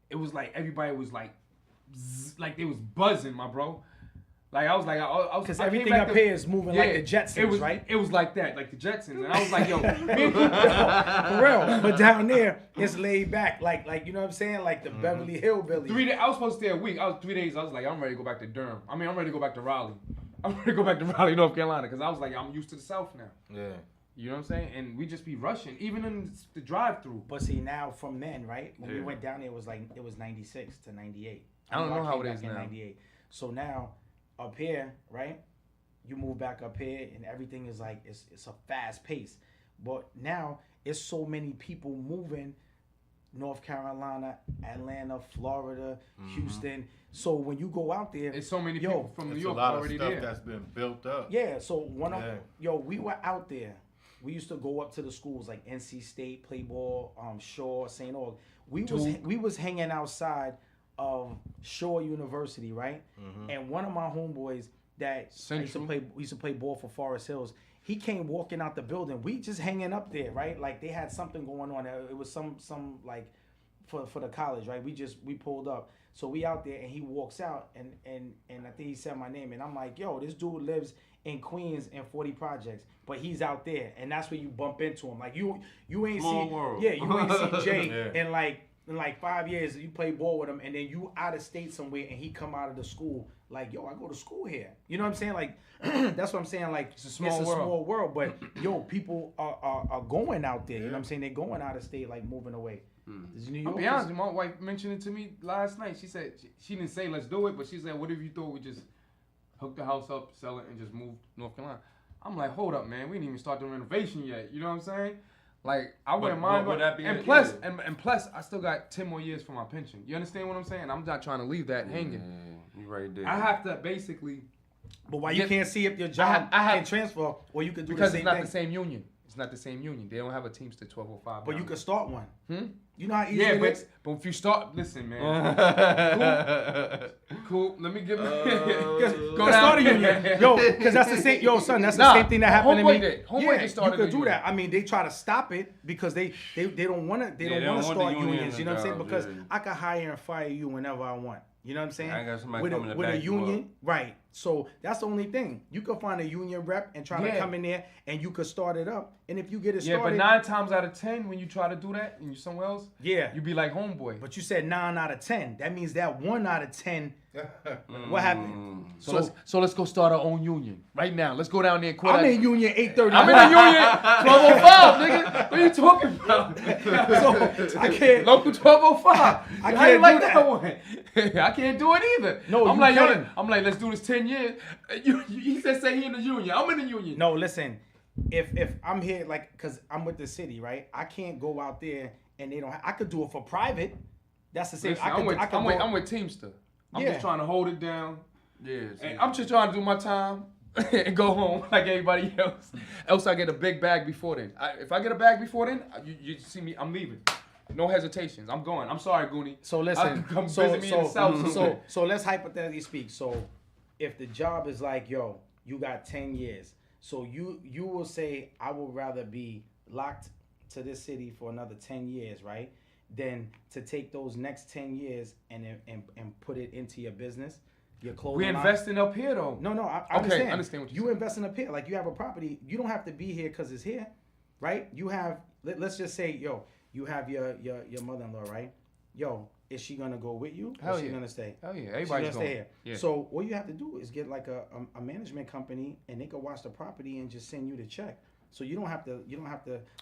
it was like everybody was like, like they was buzzing, my bro. Like I was like, I was Because I came everything back up to- here is moving like the Jetsons, it was, right? It was like that, like the Jetsons, and I was like, yo, For real. But down there, it's laid back, like you know what I'm saying, like the Beverly Hillbillies. 3 days. I was supposed to stay a week. 3 days. I was like, I'm ready to go back to Durham. I'm ready to go back to Raleigh. I'm ready to go back to Raleigh, North Carolina, because I was like, I'm used to the South now. Yeah. You know what I'm saying? And we just be rushing, even in the drive-through. But see now from then, right? When we Yeah. went down there, it was 96 to 98. I don't know how came it is back in now. 98. So now up here, right? You move back up here, and everything is like it's a fast pace. But now it's so many people moving. North Carolina, Atlanta, Florida, Houston. So when you go out there, It's so many Yo, people from New It's a York lot of already stuff there. that's been built up. yeah. So one of Yeah. we were out there. We used to go up to the schools like NC State, Play Ball, Shaw, St. Aug. We was hanging outside of Shaw University, right? And one of my homeboys that used to play ball for Forest Hills. He came walking out the building. We just hanging up there, right? Like they had something going on. It was some like for the college, right? We pulled up. So we out there and he walks out and I think he said my name and I'm like, yo, this dude lives in Queens in 40 projects, but he's out there and that's where you bump into him. Like you ain't Small see world. Yeah, you ain't see Jay Yeah. in like 5 years you play ball with him and then you out of state somewhere and he come out of the school like, yo, I go to school here. You know what I'm saying? Like that's what I'm saying. Like It's a small world, but yo, people are going out there. You know what I'm saying? They're going out of state, like moving away. New I'll York be is- honest, my wife mentioned it to me last night. She said, she didn't say let's do it, but she said, what if you thought we just hook the house up, sell it, and just move to North Carolina? I'm like, hold up, man. We didn't even start the renovation yet. You know what I'm saying? Like, I wouldn't mind. would that be and a- plus, yeah. and plus, I still got 10 more years for my pension. You understand what I'm saying? I'm not trying to leave that hanging. You're right there. I have to basically. But why you can't see if your job can transfer, or you can do the same thing? Because it's not the same union. It's not the same union. They don't have a Teamster 1205. But you can start one. You know how easy Yeah, it is? but if you start, listen, man. Cool. Let me get my Go start a union. Yo, because that's the same. Yo, son, that's the same thing that happened to me. Homeboy just started you could a do union. that. I mean, they try to stop it because they don't want to. They don't want to start unions. You know what I'm saying? Because I can hire and fire you whenever I want. You know what I'm saying? I got somebody with coming to with a back you union, up. right? So that's the only thing. You can find a union rep and try to come in there, and you could start it up. And if you get it started, Yeah, but 9 times out of 10, when you try to do that and you're somewhere else, yeah, you be like homeboy. But you said 9 out of 10. That means that 1 out of 10. What happened? So let's go start our own union right now. Let's go down there. I'm in union 830. I'm in the union 1205, nigga. What are you talking about? So I can't. Local 1205. I How you can't like do that one? I can't do it either. No, I'm you like, can. I'm like, let's do this 10 years. He said, say he in the union. I'm in the union. No, listen. If I'm here, like, cause I'm with the city, right? I can't go out there and they don't. I could do it for private. That's the same. Listen, I I'm with Teamster. I'm Yeah. just trying to hold it down. Yeah, And I'm just trying to do my time and go home like everybody else. Else I get a big bag before then. If I get a bag before then, you see me, I'm leaving. No hesitations. I'm going. I'm sorry, Goonie. So listen. Come visit me in the South. So let's hypothetically speak. So if the job is like, yo, you got 10 years. So you will say, I would rather be locked to this city for another 10 years, right? Than to take those next 10 years and put it into your business, your clothing We line. investing up here though. No, I Okay, understand. understand what you you're investing up here. Like you have a property. You don't have to be here because it's here, right? You have, let's just say, yo, you have your mother-in-law, right? Yo, is she gonna go with you? Or Hell is she yeah. gonna stay? Hell yeah, She's everybody's gonna stay here. Yeah. So all you have to do is get like a management company, and they can watch the property and just send you the check. So you don't have to.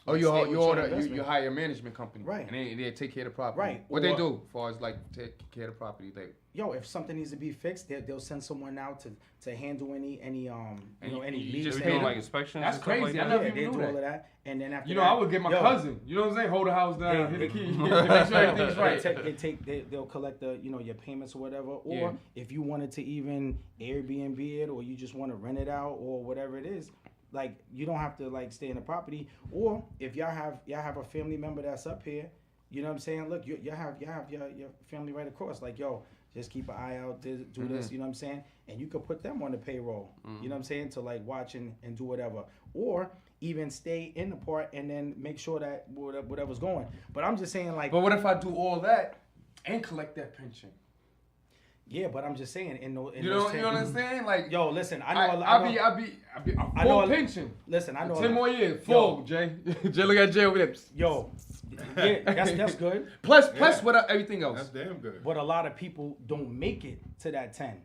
Oh, like, you stay with your investment. you hire a management company, Right. And they take care of the property, Right. What they Or- do, as far as like take care of the property, like Yo, if something needs to be fixed, they'll send someone out to handle any And you leaks. just They pay doing them? like inspections. That's and stuff crazy. Like I that? never Yeah, even they knew do that. all of that, and then after You know, that, I would get my yo, cousin. You know what I'm saying? Hold the house down, hit the key, make sure everything's right. They'll collect the your payments or whatever. Or Yeah. if you wanted to even Airbnb it, or you just want to rent it out or whatever it is, like you don't have to like stay in the property. Or if y'all have a family member that's up here, you know what I'm saying? Look, you have your family right across. Like yo, just keep an eye out, do this. You know what I'm saying? And you could put them on the payroll. You know what I'm saying? To like watch and do whatever. Or even stay in the part and then make sure that whatever's going. But I'm just saying like. But what if I do all that and collect that pension? Yeah, but I'm just saying in those. You know what I'm saying? Like, Yo, listen, I know. I'll be I know full pension. Listen, I know. 10 more years, full, Jay. Jay, look at Jay over there. Yo, yeah, that's good. Plus what everything else. That's damn good. But a lot of people don't make it to that 10.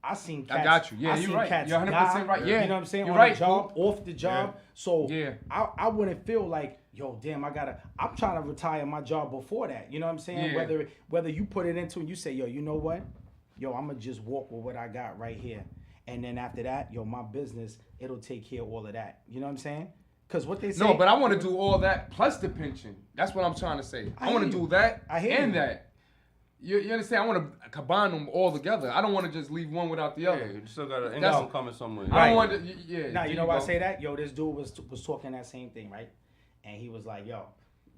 I seen cats. I got you. Yeah, I you're seen right. Cats You're 100% die, right. Yeah. You know what I'm saying? You're On right, the job, Coop. off the job. So Yeah. I wouldn't feel like, yo, damn, I'm trying to retire my job before that. You know what I'm saying? Yeah. Whether you put it into and you say, yo, you know what? Yo, I'm gonna just walk with what I got right here. And then after that, yo, my business, it'll take care of all of that. You know what I'm saying? Because what they say. No, but I want to do all that plus the pension. That's what I'm trying to say. I want to do that and that. You understand? I want to combine them all together. I don't want to just leave one without the Yeah, other. you still got an That's- income coming somewhere. I don't want to. Yeah. Now, there you know why I go. say that? Yo, this dude was talking that same thing, right? And he was like, yo,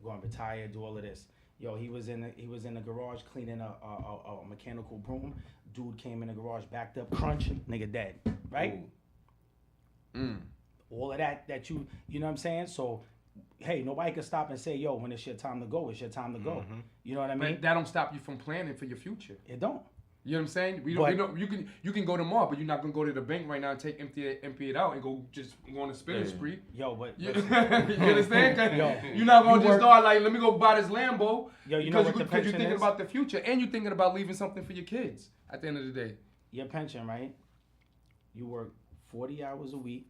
going to retire, do all of this. Yo, he was in the garage cleaning a mechanical broom. Dude came in the garage, backed up, crunch, nigga dead, right? All of that you know what I'm saying? So, hey, nobody can stop and say, yo, when it's your time to go, it's your time to go. You know what I mean? But that don't stop you from planning for your future. It don't. You know what I'm saying? We But- don't. You can go tomorrow, but you're not gonna go to the bank right now and empty it out and go on a spending spree. Yo, but You, listen, you understand? 'Cause Yo, you're not gonna you just work- start like, let me go buy this Lambo. Yo, you know what the because you're pension thinking is? about the future and you're thinking about leaving something for your kids at the end of the day. your pension, right? You work 40 hours a week.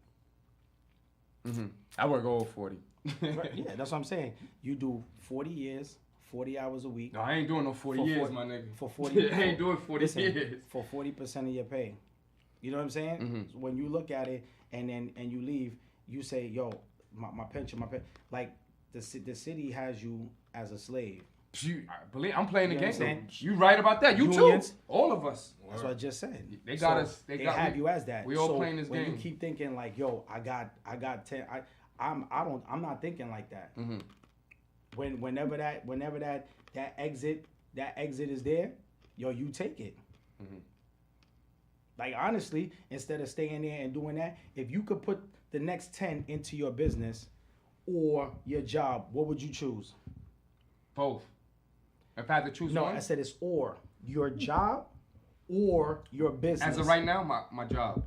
I work over 40. Right? Yeah, that's what I'm saying. You do 40 years, 40 hours a week. No, I ain't doing no 40 For years, 40 my nigga. For 40 I ain't doing 40 listen, years. for 40% of your pay. You know what I'm saying? So when you look at it and you leave, you say, yo, my pension, like the city has you as a slave. I'm playing the You game. understand? You right about that. You Unions. too. All of us. That's what I just said. They got us. They have you as that. We all so playing this when game. you keep thinking like, yo, I got 10. I'm not thinking like that. Mm-hmm. Whenever that exit is there, yo, you take it. Mm-hmm. Like honestly, instead of staying there and doing that, if you could put the next 10 into your business or your job, what would you choose? Both. If I had to choose No, one. I said it's or your job or your business. As of right now, my job.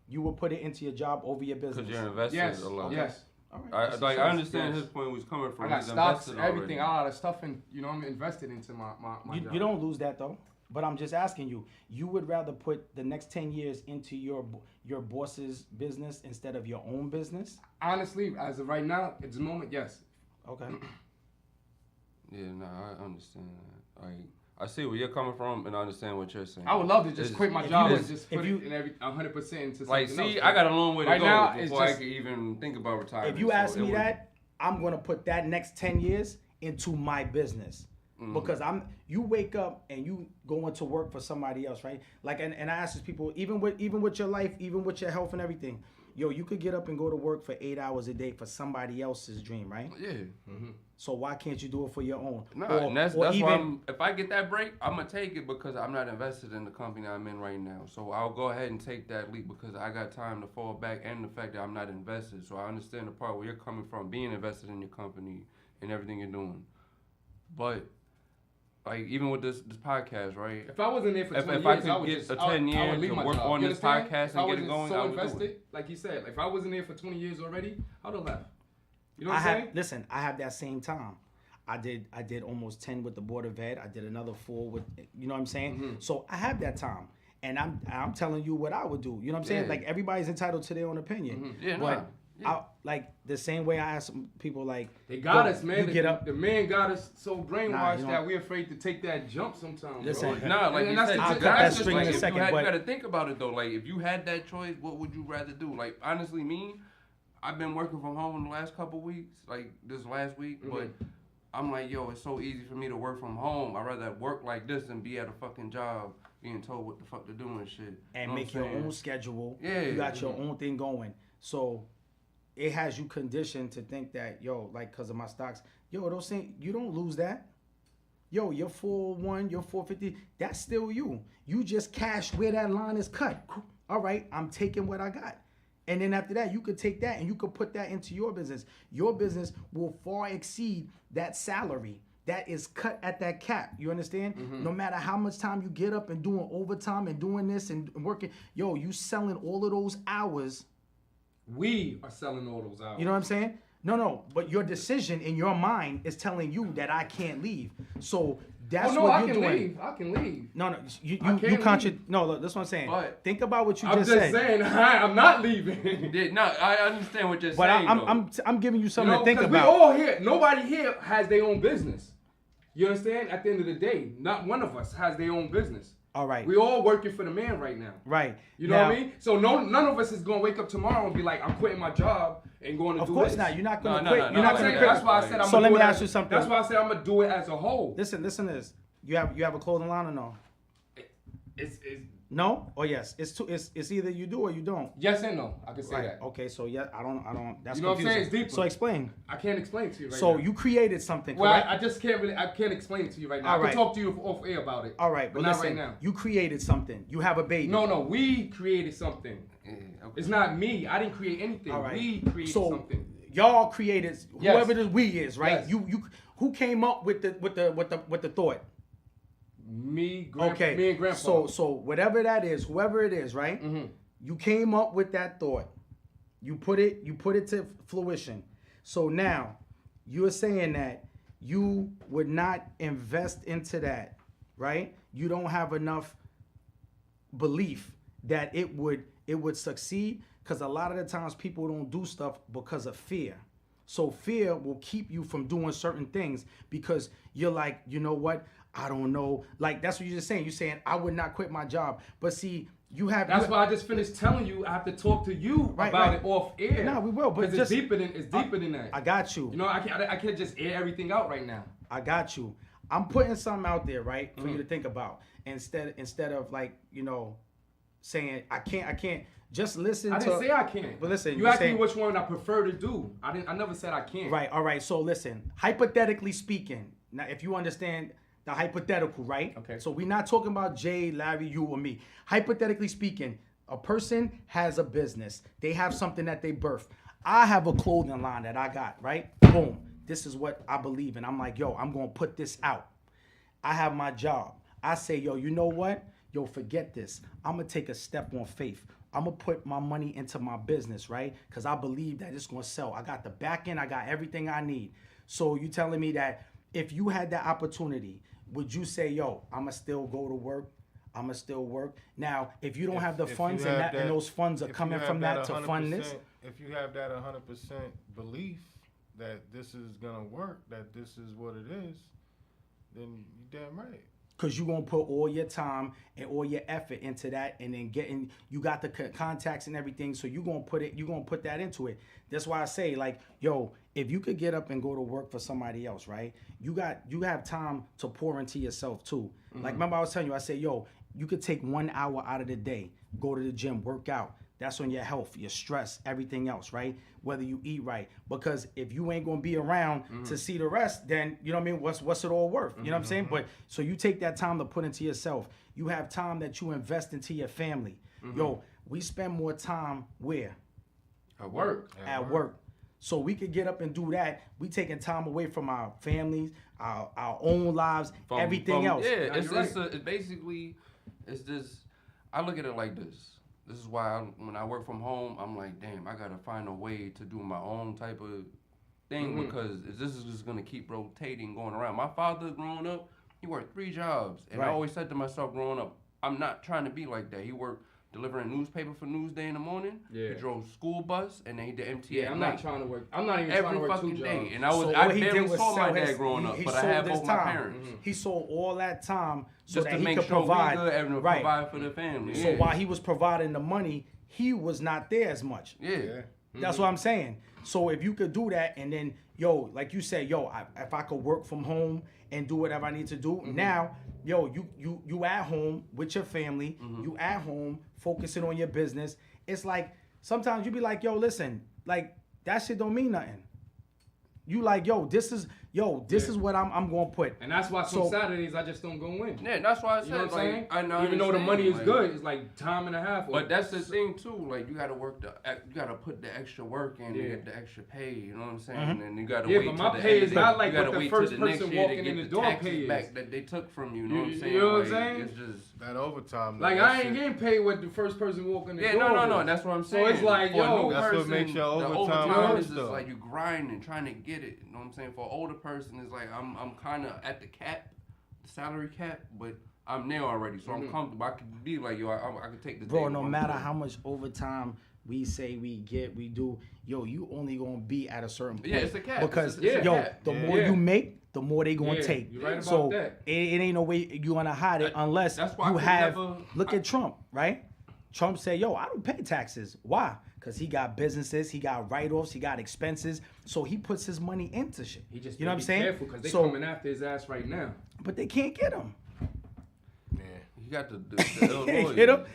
You will put it into your job over your business. Because you're invested Yes. a lot. Yes. All right. I understand his point was coming from. I got He's stocks, invested everything, already. a lot of stuff, and I'm invested into my job. You don't lose that though. But I'm just asking you. You would rather put the next 10 years into your boss's business instead of your own business? Honestly, as of right now, at the moment, yes. Okay. Yeah, no, I understand that. Like, I see where you're coming from, and I understand what you're saying. I would love to just It's- quit my if job you- and just if put you- it in 100% into something Like, else. see, I got a long way to Right go now, it's before I just- can even think about retirement. If you so ask it me would- that, I'm gonna put that next 10 years into my business. Because you wake up and you go into work for somebody else, right? Like, and I ask these people, even with your life, even with your health and everything, yo, you could get up and go to work for 8 hours a day for somebody else's dream, right? Yeah. So why can't you do it for your own? No, Or- and that's or why if I get that break, I'm gonna take it because I'm not invested in the company I'm in right now. So I'll go ahead and take that leap because I got time to fall back and the fact that I'm not invested. So I understand the part where you're coming from, being invested in your company and everything you're doing. But like even with this podcast, right? If I wasn't there for 20 if I years, could I would get just a I 10 would year leave to my work job. on You this understand? podcast If I and get it wasn't going, so I would do invested, it. like you said, if I wasn't there for 20 years already, I would have left. You know I what I'm saying? listen, I have that same time. I did almost 10 with the Board of Ed. I did another 4 with, you know what I'm saying? Mm-hmm. So I have that time. And I'm telling you what I would do. You know what I'm saying? Yeah. Like everybody's entitled to their own opinion. Mm-hmm. Yeah, But nah. Yeah. like the same way I ask people like They got yo, us, man. You get up. The man got us so brainwashed you know- that we're afraid to take that jump sometimes. Listen, bro. No, like And you that's said, the- I'll you cut that guys just string in a like, if second, you but- got to think about it though. Like, if you had that choice, what would you rather do? Like, honestly, me, I've been working from home in the last couple weeks, like this last week, but I'm like, yo, it's so easy for me to work from home. I'd rather work like this than be at a fucking job being told what the fuck to do and shit. And Know make what I'm your saying? own schedule. Yeah. You got your own thing going. So it has you conditioned to think that, yo, like because of my stocks, yo, those things, you don't lose that. Yo, your 401, your 450, that's still you. You just cash where that line is cut. All right, I'm taking what I got. And then after that, you could take that and you could put that into your business. Your business will far exceed that salary that is cut at that cap. You understand? No matter how much time you get up and doing overtime and doing this and working, yo, you selling all of those hours. We are selling all those hours. You know what I'm saying? No, but your decision in your mind is telling you that I can't leave. So that's what I you're can doing. leave. I can leave. No, you can't leave. No, look, that's what I'm saying. But- Think about what you I'm just just said. saying, I'm not leaving. Yeah, no, I understand what you're But saying. I'm giving you You something know, to think 'cause about. we all here. Nobody here has their own business. You understand? At the end of the day, not one of us has their own business. All right. We all working for the man right now. Right. You know Now, what I mean? So none of us is gonna wake up tomorrow and be like, I'm quitting my job and going to Of do course this. not. You're not gonna No, quit. no, You're no, not I'm gonna saying, quit. that's why I said I'm So gonna let do me it ask as- you something. That's why I said I'm gonna do it as a whole. Listen to this. You have a clothing line or no? It's No or yes? It's either you do or you don't. yes and no. I can say Right. that. Okay. So yeah, I don't. That's You know what I'm saying? confusing. It's deeper. So explain. I can't explain it to you right So now. you created something, Well, correct? I just can't explain it to you right now. All I can right. talk to you off air about it. All right, but but not listen, right now. you created something. You have a baby. No, we created something. Yeah, okay. It's not me. I didn't create anything. All right. We created so something. y'all created Yes. whoever the we is, right? Yes. You who came up with the thought? Me and grandpa. So whatever that is, whoever it is, right? Mm-hmm. You came up with that thought. You put it to fruition. So now you're saying that you would not invest into that, right? You don't have enough belief that it would succeed, because a lot of the times people don't do stuff because of fear. So fear will keep you from doing certain things because you're like, you know what? I don't know. Like, that's what you're just saying. You're saying, I would not quit my job. But see, you have... That's why I just finished telling you I have to talk to you about it off air. No, we will, but because just... it's deeper than that. I got you. You know, I can't just air everything out right now. I got you. I'm putting something out there, right, for you to think about. Instead of like, saying I can't. Just listen. I didn't say I can't. But listen, you asked me which one I prefer to do. I never said I can't. Right. All right. So listen. Hypothetically speaking, now if you understand the hypothetical, right? Okay. So we're not talking about Jay, Larry, you, or me. Hypothetically speaking, a person has a business. They have something that they birth. I have a clothing line that I got, right? Boom. This is what I believe in. I'm like, yo, I'm gonna put this out. I have my job. I say, yo, you know what? Yo, forget this. I'm gonna take a step on faith. I'm gonna put my money into my business, right? Because I believe that it's gonna sell. I got the back end, I got everything I need. So you telling me that if you had that opportunity, would you say, yo, I'ma still go to work? I'ma still work? Now, if you don't have the funds and those funds are coming from that to fund this. If you have that 100% belief that this is gonna work, that this is what it is, then you're damn right. Because you're going to put all your time and all your effort into that, and then you got the contacts and everything, so you're going to put that into it. That's why I say, like, yo, if you could get up and go to work for somebody else, right, you have time to pour into yourself too. Like, remember I was telling you, I said, yo, you could take 1 hour out of the day, go to the gym, work out. That's on your health, your stress, everything else, right? Whether you eat right. Because if you ain't gonna be around to see the rest, then, you know what I mean, what's it all worth? You know what I'm saying? But so you take that time to put into yourself. You have time that you invest into your family. Yo, we spend more time where? At work. At work. So we could get up and do that. We taking time away from our families, our own lives, everything else. Yeah, it's basically, it's this, I look at it like this. This is why when I work from home, I'm like, damn, I gotta find a way to do my own type of thing because this is just gonna keep rotating, going around. My father, growing up, he worked 3 jobs, and I always said to myself, growing up, I'm not trying to be like that. He worked delivering newspaper for Newsday in the morning. Yeah. He drove school bus, and then he did MTA. Yeah, I'm not trying to work. I'm not even trying to work 2 jobs. Every fucking day, and I barely saw my dad growing up, but I had both my parents. He sold all that time so just that to he make could sure provide, we good and provide for the family. So while he was providing the money, he was not there as much. Yeah. That's what I'm saying. So if you could do that, and then, yo, like you said, yo, if I could work from home and do whatever I need to do, now, yo, you at home with your family, you at home focusing on your business. It's like, sometimes you be like, yo, listen, like, that shit don't mean nothing. You like, yo, this is what I'm gonna put. And that's why some Saturdays I just don't go in. Yeah, that's why I said, you know what I'm saying? I know, even though the money is good, it's like time and a half. But that's the thing too. Like, you gotta you gotta put the extra work in to get the extra pay. You know what I'm saying? And you gotta wait. But my pay is not like what the first person walking in the door pays back that they took from you. You know what I'm saying? You know what I'm saying? It's just that overtime. Like, I ain't getting paid what the first person walking in the door. Yeah, no. That's what I'm saying. So it's like, yo, that's what makes your overtime is just like you grinding, trying to get it. You know what I'm saying? For an older person, it's like I'm kind of at the cap, the salary cap, but I'm there already, so I'm comfortable. I could be like, yo, I could take the bro. No matter how much overtime we say we we do, yo, you only gonna be at a certain point. Yeah, it's a cap. Because it's a cap. The more you make, the more they gonna take. You're right about so that. It ain't no way you gonna hide it unless you have. Look at Trump, right? Trump said, yo, I don't pay taxes. Why? Because he got businesses, he got write-offs, he got expenses, so he puts his money into shit. He just, you know what I'm saying? Careful, because they're coming after his ass right now. But they can't get him. Yeah, he got the Illinois. Get him?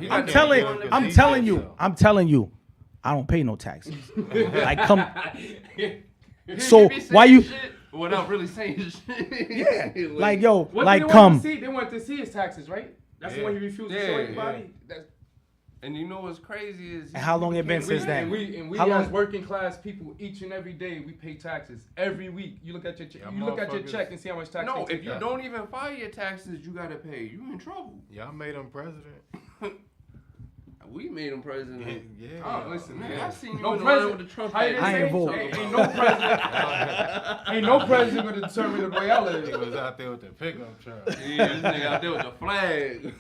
I'm telling you, I don't pay no taxes. Like, come. So why you? Without really saying shit. Yeah, like, yo, what like, they come. They wanted to see his taxes, right? That's the one he refused to show everybody. And you know what's crazy is... And how long it been since then? And we as working class people, each and every day, we pay taxes. Every week. You look at your check and see how much tax No, if you don't even file your taxes, you got to pay. You in trouble. Y'all made him president. We made him president. Yeah. Oh, listen, man. I seen you no in the president line with the Trump. I ain't vote. Ain't no president. Ain't no president gonna determine the way I live. He was out there with the pickup truck. Yeah, this nigga out there with the flag.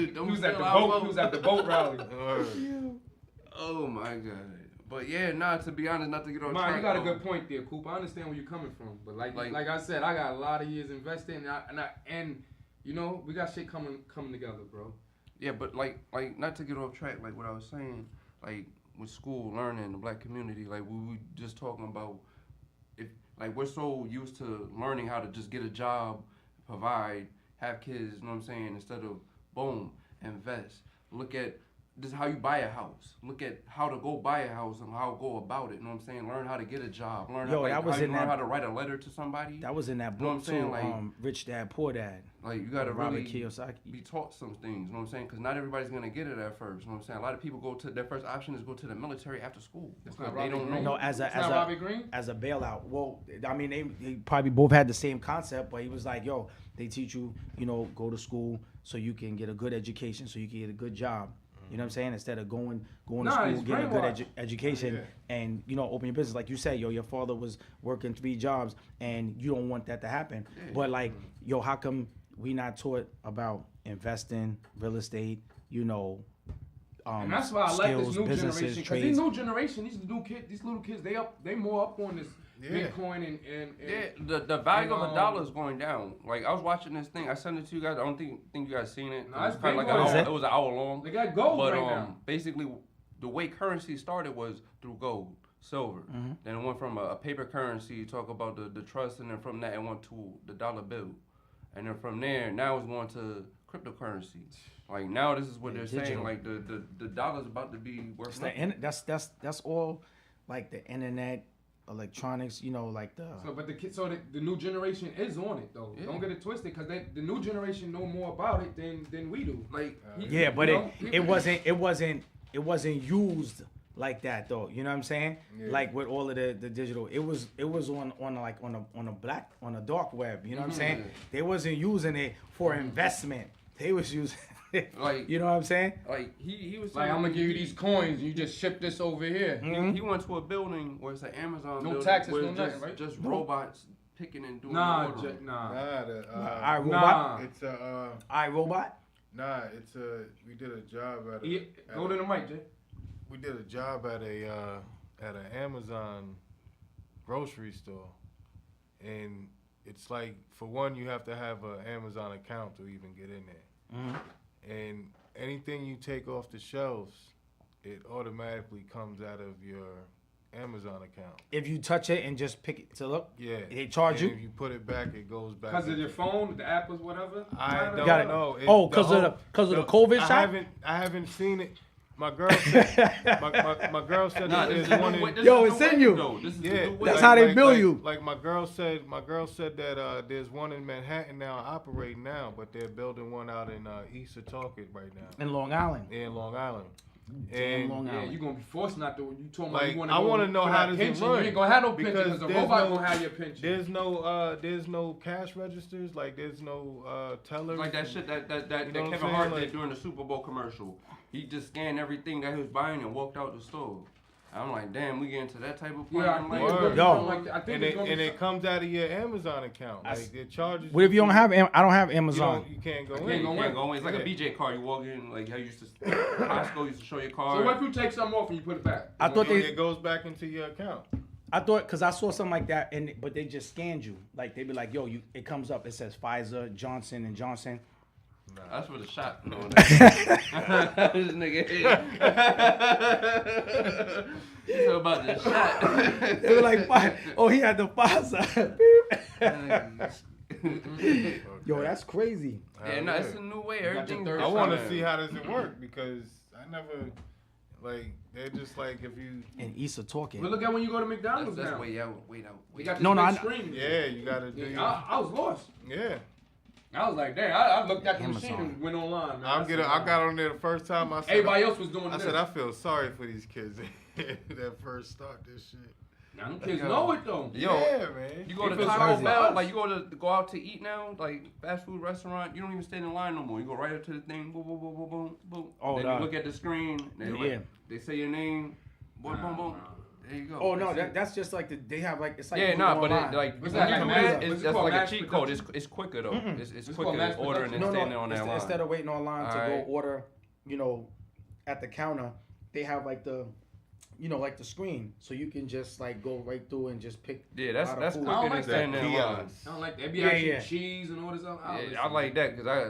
He was at the boat rally. Oh my God. But yeah, to be honest, not to get on track. Man, you got a good point there, Coop. I understand where you're coming from, but like I said, I got a lot of years invested, and you know, we got shit coming together, bro. Yeah, but like not to get off track, like what I was saying, like with school learning, the black community, like we were just talking about if like we're so used to learning how to just get a job, provide, have kids, you know what I'm saying, instead of boom, invest. Look at this is how you buy a house. Look at how to go buy a house and how to go about it. You know what I'm saying? Learn how to get a job. Learn how to write a letter to somebody. That was in that book, you know what I'm saying? too, Like, Rich Dad, Poor Dad. Like, you got to Robert really Kiyosaki. be taught some things. You know what I'm saying? Because not everybody's going to get it at first. You know what I'm saying? A lot of people their first option is go to the military after school. That's not they don't Green. know. No, as a Robbie Green? as a bailout. Well, I mean, they probably both had the same concept, but he was like, yo, they teach you, go to school so you can get a good education, so you can get a good job. You know what I'm saying? Instead of going to school, getting a good education, and open your business. Like you said, your father was working 3 jobs, and you don't want that to happen. Yeah. But like, how come we not taught about investing, real estate? And that's why I like this new generation, because these new generation, these little kids, they more up on this. Bitcoin and the value of a dollar is going down. Like I was watching this thing, I sent it to you guys. I don't think you guys seen it. No, it's kind of like it was an hour long. They got gold right now. Basically, the way currency started was through gold, silver. Mm-hmm. Then it went from a paper currency. You talk about the trust, and then from that it went to the dollar bill, and then from there now it's going to cryptocurrency. Like now this is what they're digital. Saying. Like the dollar's about to be worth nothing. That's all, like the internet. Electronics, like the. So the new generation is on it though. Yeah. Don't get it twisted, because the new generation know more about it than we do. Like but it wasn't used like that though. You know what I'm saying? Yeah. Like with all of the digital, it was on a dark web. You know what I'm saying? They wasn't using it for investment. They was using. Like, you know what I'm saying? Like he was like, I'm gonna give you these coins, you just ship this over here. Mm-hmm. He went to a building where it's an Amazon building. No taxes, no nothing, right? Just robots picking and doing Nah. iRobot? It's iRobot? Nah, it's we did a job at go to the mic, Jay. We did a job at an Amazon grocery store, and it's like, for one, you have to have an Amazon account to even get in there. Mm-hmm. And anything you take off the shelves, it automatically comes out of your Amazon account. If you touch it and just pick it to look, they charge and you. if you put it back, it goes back. Because of your phone, the app, or whatever. I don't know. Because of the COVID shot. I haven't seen it. My girl said. my girl said that there's one. It's in you. That's how they bill you. Like my girl said that there's one in Manhattan now operating now, but they're building one out in East Setauket right now. In Long Island. In Long Island. And you're gonna be forced not to. You told me you want to. I want to know how does it run. You ain't gonna have no pension because the robot gonna have your pension. There's no cash registers. Like there's no tellers. Like that shit that Kevin Hart did during the Super Bowl commercial. He just scanned everything that he was buying and walked out the store. I'm like, damn, we get into that type of plan. And it comes out of your Amazon account. Like it charges. What if you don't have? I don't have Amazon. You can't go in. You can't go in. It's like a BJ card. You walk in, like how you used to. Costco used to show your card. So what if you take something off and you put it back? I thought it goes back into your account. I thought, because I saw something like that, but they just scanned you. Like they'd be like, yo, it comes up. It says Pfizer, Johnson & Johnson. Nah. That's for the shot. No, this nigga. He's about the shot. They were like, oh, he had the Pfizer. Yo, that's crazy. Yeah, no, it's a new way. Everything. I want to see how does it work, because I never, like, they're just like, if you. And Issa talking. But look at when you go to McDonald's now. Wait out. You got this screen. Yeah, you got to do. I was lost. Yeah. I was like, damn, I looked at the machine and went online, man. I got on there the first time. I said, everybody else was doing this. I said, I feel sorry for these kids that first start this shit. Now them kids know it though. Yo, yeah, man. You go to Timeout Bell, like you go out to eat now, like fast food restaurant. You don't even stand in line no more. You go right up to the thing, boom, boom, boom, boom, boom, boom. Oh, then you look at the screen. They say your name, boom, boom, boom. There you go. Oh no, that's just like they have like it's like but it's like a cheat code. It's quicker though. Mm-hmm. It's quicker ordering than standing on that line. Instead of waiting online to go order, at the counter, they have like the, like the screen, so you can just like go right through and just pick. Yeah, that's quicker than standing in line. I don't like that. They be actually cheese and all this stuff. Yeah, I like that because I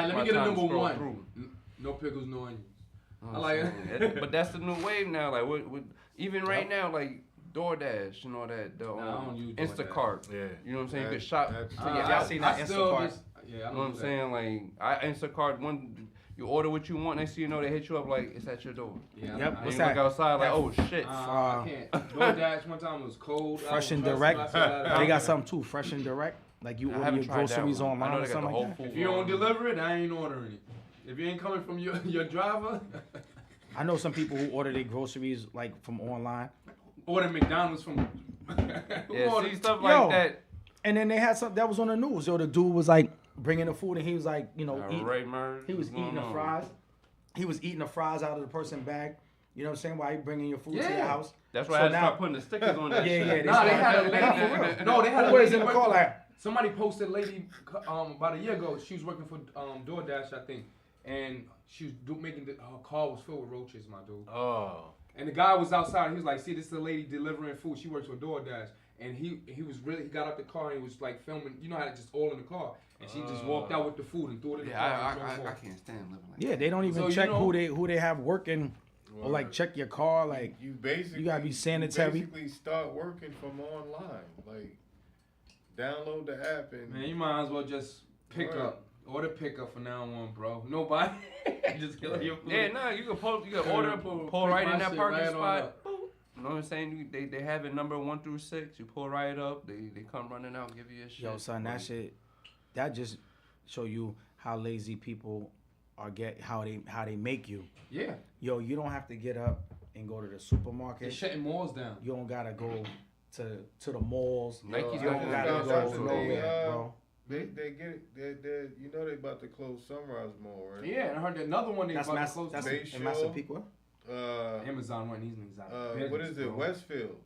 let me get a number one. No pickles, no onions. I like it. But that's the new wave now. Like even right now, like DoorDash, you know that the I don't use Instacart. Yeah. You know what I'm saying? You can shop. y'all seen that Instacart? Yeah, I You know don't what I'm do saying? Like I Instacart one. You order what you want, next thing you know they hit you up like it's at your door. Yeah, Yep. And What's you that? look outside like, oh shit. I can't. DoorDash one time was cold. Fresh and I was direct. trusting They got something too. Fresh and direct. Like you I order haven't your tried that groceries one. I online know or they got the something whole like that. food. If you don't deliver it, I ain't ordering it. If you ain't coming from your driver, I know some people who order their groceries like from online. order McDonald's from. Yeah, see stuff Yo. like that. And then they had something that was on the news. Yo, the dude was like bringing the food and he was like, you know, eating, Ray Murray. he was eating the fries. He was eating the fries out of the person's bag. You know what I'm saying? While he bringing your food to your Yeah. house. That's why So I had to now- start putting the stickers on that Yeah, shit. yeah. Nah, they had a Nah, lady. for real. No, they had a What is lady. it working- called? Like, Somebody posted a lady about a year ago. She was working for DoorDash, I think, and she was making her car was filled with roaches, my dude. Oh. And the guy was outside. He was like, "See, this is a lady delivering food. She works for DoorDash." And he got out the car and he was like filming. You know how it's just all in the car, and she just walked out with the food and threw it in the car. and drove I off. can't stand living like yeah, they don't even So, you check know- who they have working or like check your car. Like, You basically you gotta be sanitary. You basically start working from online. Like download the app and Man, you might as well just pick Word. up. Order pickup from now on, bro. Nobody just kill your food. Yeah, no, you can order, pull Pick right my in that shit parking right on spot. up. Boop. You know what I'm saying? They have it number 1 through 6. You pull right up. They come running out, give you your shit. yo, son, that shit, that just show you how lazy people are how they make you. Yeah, Yo, you don't have to get up and go to the supermarket. they're shutting malls down. You don't gotta go to the malls. Nike's You I don't just gotta found go out that nowhere, they, bro. They get it. They you know they about to close Sunrise Mall, right? Yeah, and I heard that another one they That's about to close. that's Bay in Shore. Massapequa. Amazon one. These niggas out. What is it? Westfield.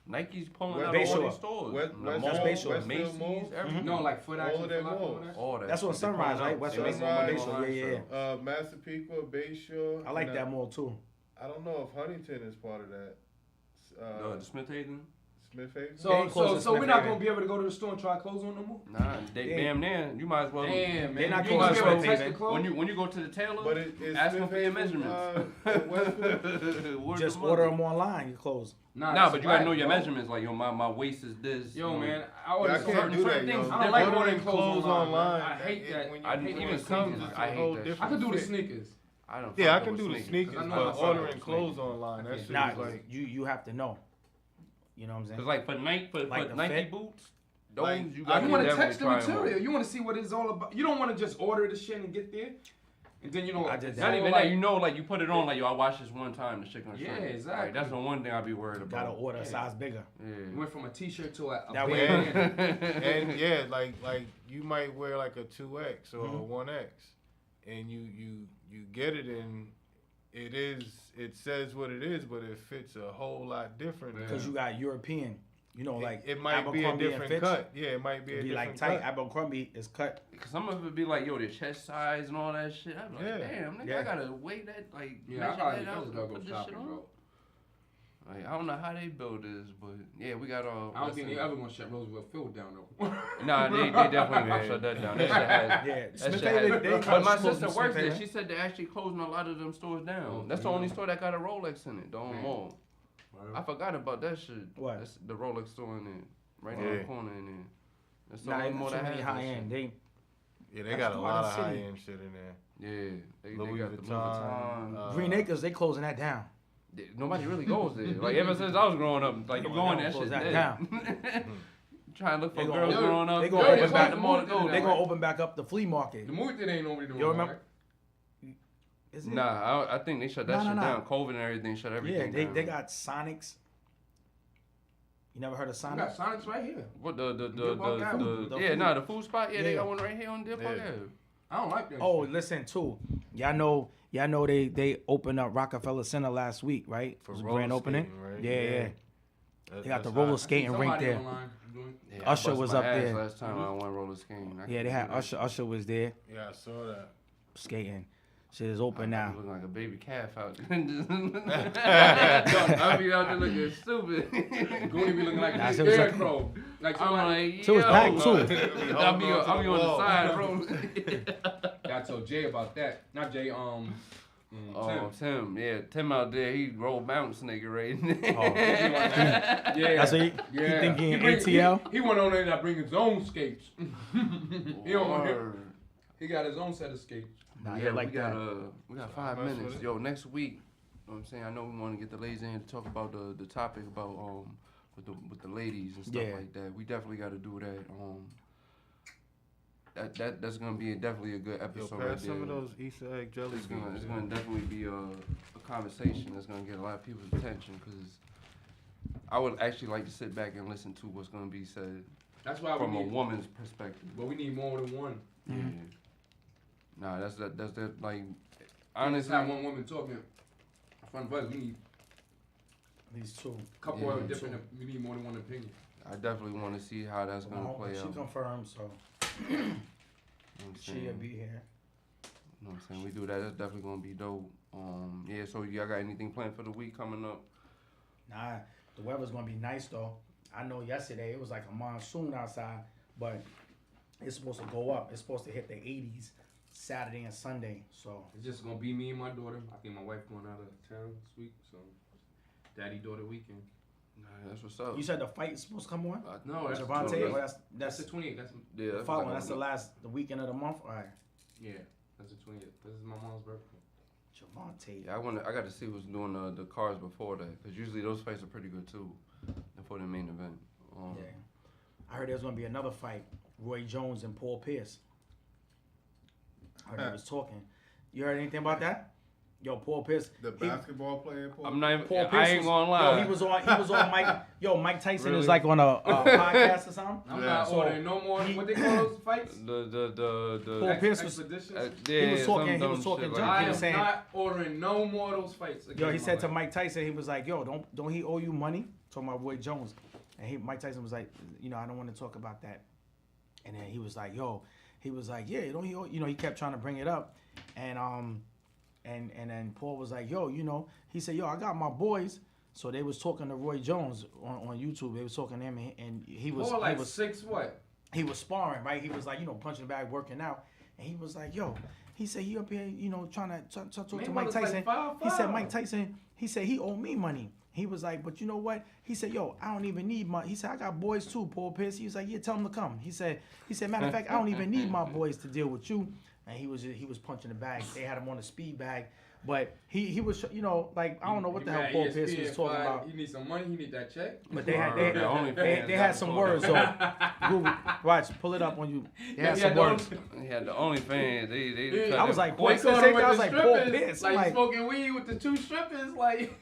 Nike's pulling West out Bay all Shore. these stores. West- The West- malls, Bay Shore. Westfield Macy's, Mall? everything. No, like Foot Action, All of them Foot Locker, all malls. that. All that. That's on shit they pulling Sunrise, right? out. West They Sunrise. making Bay Shore, money yeah, on yeah. that. Massapequa, Bay Shore. I like and that mall too. I don't know if Huntington is part of that. The Smith Haven? Smith Haven. They So ain't closing so we're Smith not Haven. gonna be able to go to the store and try clothes on no more. Nah, they Yeah. damn near. You might as well. Damn, man. not you closing ain't gonna be able to Smith touch Haven. the clothes. When you go to the tailor, But it's ask them Smith for your Haven, measurements. Westfield. Word Just to order mother. them online. You close. Nah, that's but you gotta know whack, your bro. measurements. Like, yo, my waist is this. Yo, you know. man, I Yeah, order I certain can't do that, certain yo. things. I don't like ordering Ordering clothes online. I hate it- that. when I when even it sneakers, comes, it's I a hate whole that different shit. I could do the fit. sneakers. I don't. Yeah, I fuck can with do the sneakers. sneakers, I know but I fuck ordering with clothes sneakers. online, that shit Nah, is like. you have to know. You know what I'm saying? Cause like for Nike, Like the Nike fit? boots, those Like, you You got want to definitely touch the try 'em material. on. You want to see what it's all about. You don't want to just order the shit and get there, and then I did it's that. Not all even like, that, you know, like you put it on, like yo, I watched this one time, the shit gonna Yeah, shrink. exactly. Like, that's the one thing I'd be worried about. Gotta order a Yeah. size bigger. Yeah. went from a t-shirt to a That big way- man. And yeah, like you might wear like a 2X or a Mhm. 1X, and you get it and it says what it is, but it fits a whole lot different. than- Because you got European. You know, like it might be a Abercrombie and different Fitch, cut. Yeah, it might be a It'd be different like tight. cut. Abercrombie is cut. Cause some of it be like, yo, the chest size and all that shit. I'm like, Yeah. damn, nigga, Yeah. I gotta weigh that, like, Yeah, I measure gotta, that I out, just gotta go put this shopping, shit on. bro. Like, I don't know how they build this, but yeah, we got all. I don't think they ever gonna shut Roosevelt Field down though. Nah, they definitely gonna shut that down. That shit has. Yeah, That Smith shit Haven. has- They But my closing sister Smith works there. Haven. She said they're actually closing a lot of them stores down. Oh, That's the yeah. only store that got a Rolex in it, the whole Man. mall. I forgot about that shit. What? That's the Rolex store in there, right in Yeah. the corner in there. That's the Nah, only it's mall too that many has high that shit. end. They Yeah, they That's got a part lot of of the high city. end shit in there. Yeah, they Louis got the Louis Vuitton, Vuitton. Green Acres. They closing that down. Nobody really goes there. Like ever since I was growing up, like you Come go on, in that close shit that dead. down. Trying to look for They gonna girls open- growing up. they gonna Yo, open it's back not the mall to go the They there. gonna open back up the flea market. The movie ain't nobody doing. You remember? Right? Is it? Nah, I think they shut that Nah, shit nah, nah. down. COVID and everything shut Yeah, everything they down. got Sonics. You never heard of We Sonics? got Sonics right here. What the Deer Park Avenue. the The yeah, food. nah, the food spot. Yeah, they Yeah. got one right here on Deer Park Yeah. Ave. I don't like that. Oh, shit. listen too. Y'all know they opened up Rockefeller Center last week, right? For It was a roller grand opening. skating, right? Yeah, yeah. That- They got the that's roller hot. I seen skating rink somebody there. online doing- Yeah, Usher I bust was my up ass there. last time I went roller skating. I Yeah, can't they had do that. Usher. Usher was there Yeah, I saw that. skating. Shit is open I now. be looking like a baby calf out there. I be out there looking stupid. Goonie be looking like Nah, a so it was scared like- bro. Like I'm somebody. like, So it was yo. packed, too. I'll be on the wall. side, bro. I told Jay about that. Not Jay. Tim. Yeah, Tim out there, he rolled mountains, nigga, right? Yeah. That's what he thinking ATL? He went on there and bring his own skates. He got his own set of skates. Nah, yeah, like we got 5 minutes. Yo, next week, you know what I'm saying? I know we want to get the ladies in to talk about the topic about with the ladies and stuff like that. We definitely got to do that. That's gonna be definitely a good episode. Yo, pass some of those Easter egg jelly beans. It's gonna definitely be a conversation that's gonna get a lot of people's attention because I would actually like to sit back and listen to what's gonna be said. That's why from a woman's perspective. But we need more than one. Yeah. Nah, that's like honestly. Not one woman talking in front of us. We need these two. Couple of different. We need more than one opinion. I definitely want to see how that's gonna play out. She confirmed, so she'll be here. You know what I'm saying? We do that. That's definitely gonna be dope. Yeah. So y'all got anything planned for the week coming up? Nah, the weather's gonna be nice though. I know yesterday it was like a monsoon outside, but it's supposed to go up. It's supposed to hit the 80s Saturday and Sunday. So it's just gonna be me and my daughter. I think my wife going out of town this week, so daddy-daughter weekend. Nah, that's what's up. You said the fight is supposed to come on? No, that's Javante. That's the 20th. That's following. That's the weekend of the month. All right. Yeah, that's the 20th. This is my mom's birthday. Javante. Yeah, I got to see what's doing the cards before that because usually those fights are pretty good too, before the main event. Yeah, I heard there's gonna be another fight. Roy Jones and Paul Pierce. I heard he was talking. You heard anything about that? Yo, Paul Pierce. The basketball player. I'm not even. Paul I Pierce ain't gonna lie. Yo, he was on Mike. Yo, Mike Tyson Really? is like on a podcast or something. I'm not ordering no more. What they call those fights? The Paul Pierce was. He was talking. He was talking. I am not ordering no more of those fights. Yo, he said to Mike Tyson, he was like, "Yo, don't he owe you money?" Talking about Roy Jones, and Mike Tyson was like, I don't want to talk about that. And then he was like, yeah, don't he owe, he kept trying to bring it up, and then Paul was like, he said, I got my boys. So they was talking to Roy Jones on YouTube. They was talking to him, and he was Paul he was 6 what? He was sparring, right? He was like, punching the bag, working out, and he was like, he said he up here, trying to talk to Mike Tyson. Like 5'5". He said Mike Tyson. He said he owed me money. He was like, but you know what? He said, I don't even need my. He said, I got boys too, Paul Pierce. He was like, yeah, tell them to come. He said, matter of fact, I don't even need my boys to deal with you. And he was punching the bag. They had him on a speed bag, but he was, like I don't know what the hell Paul Pierce was talking about. He needs some money. He need that check. But they had some words. So Google, watch, pull it up on you. They had some words. He had the OnlyFans. I was like, boy, I was like, Paul Pierce. Like smoking weed with the 2 strippers, like.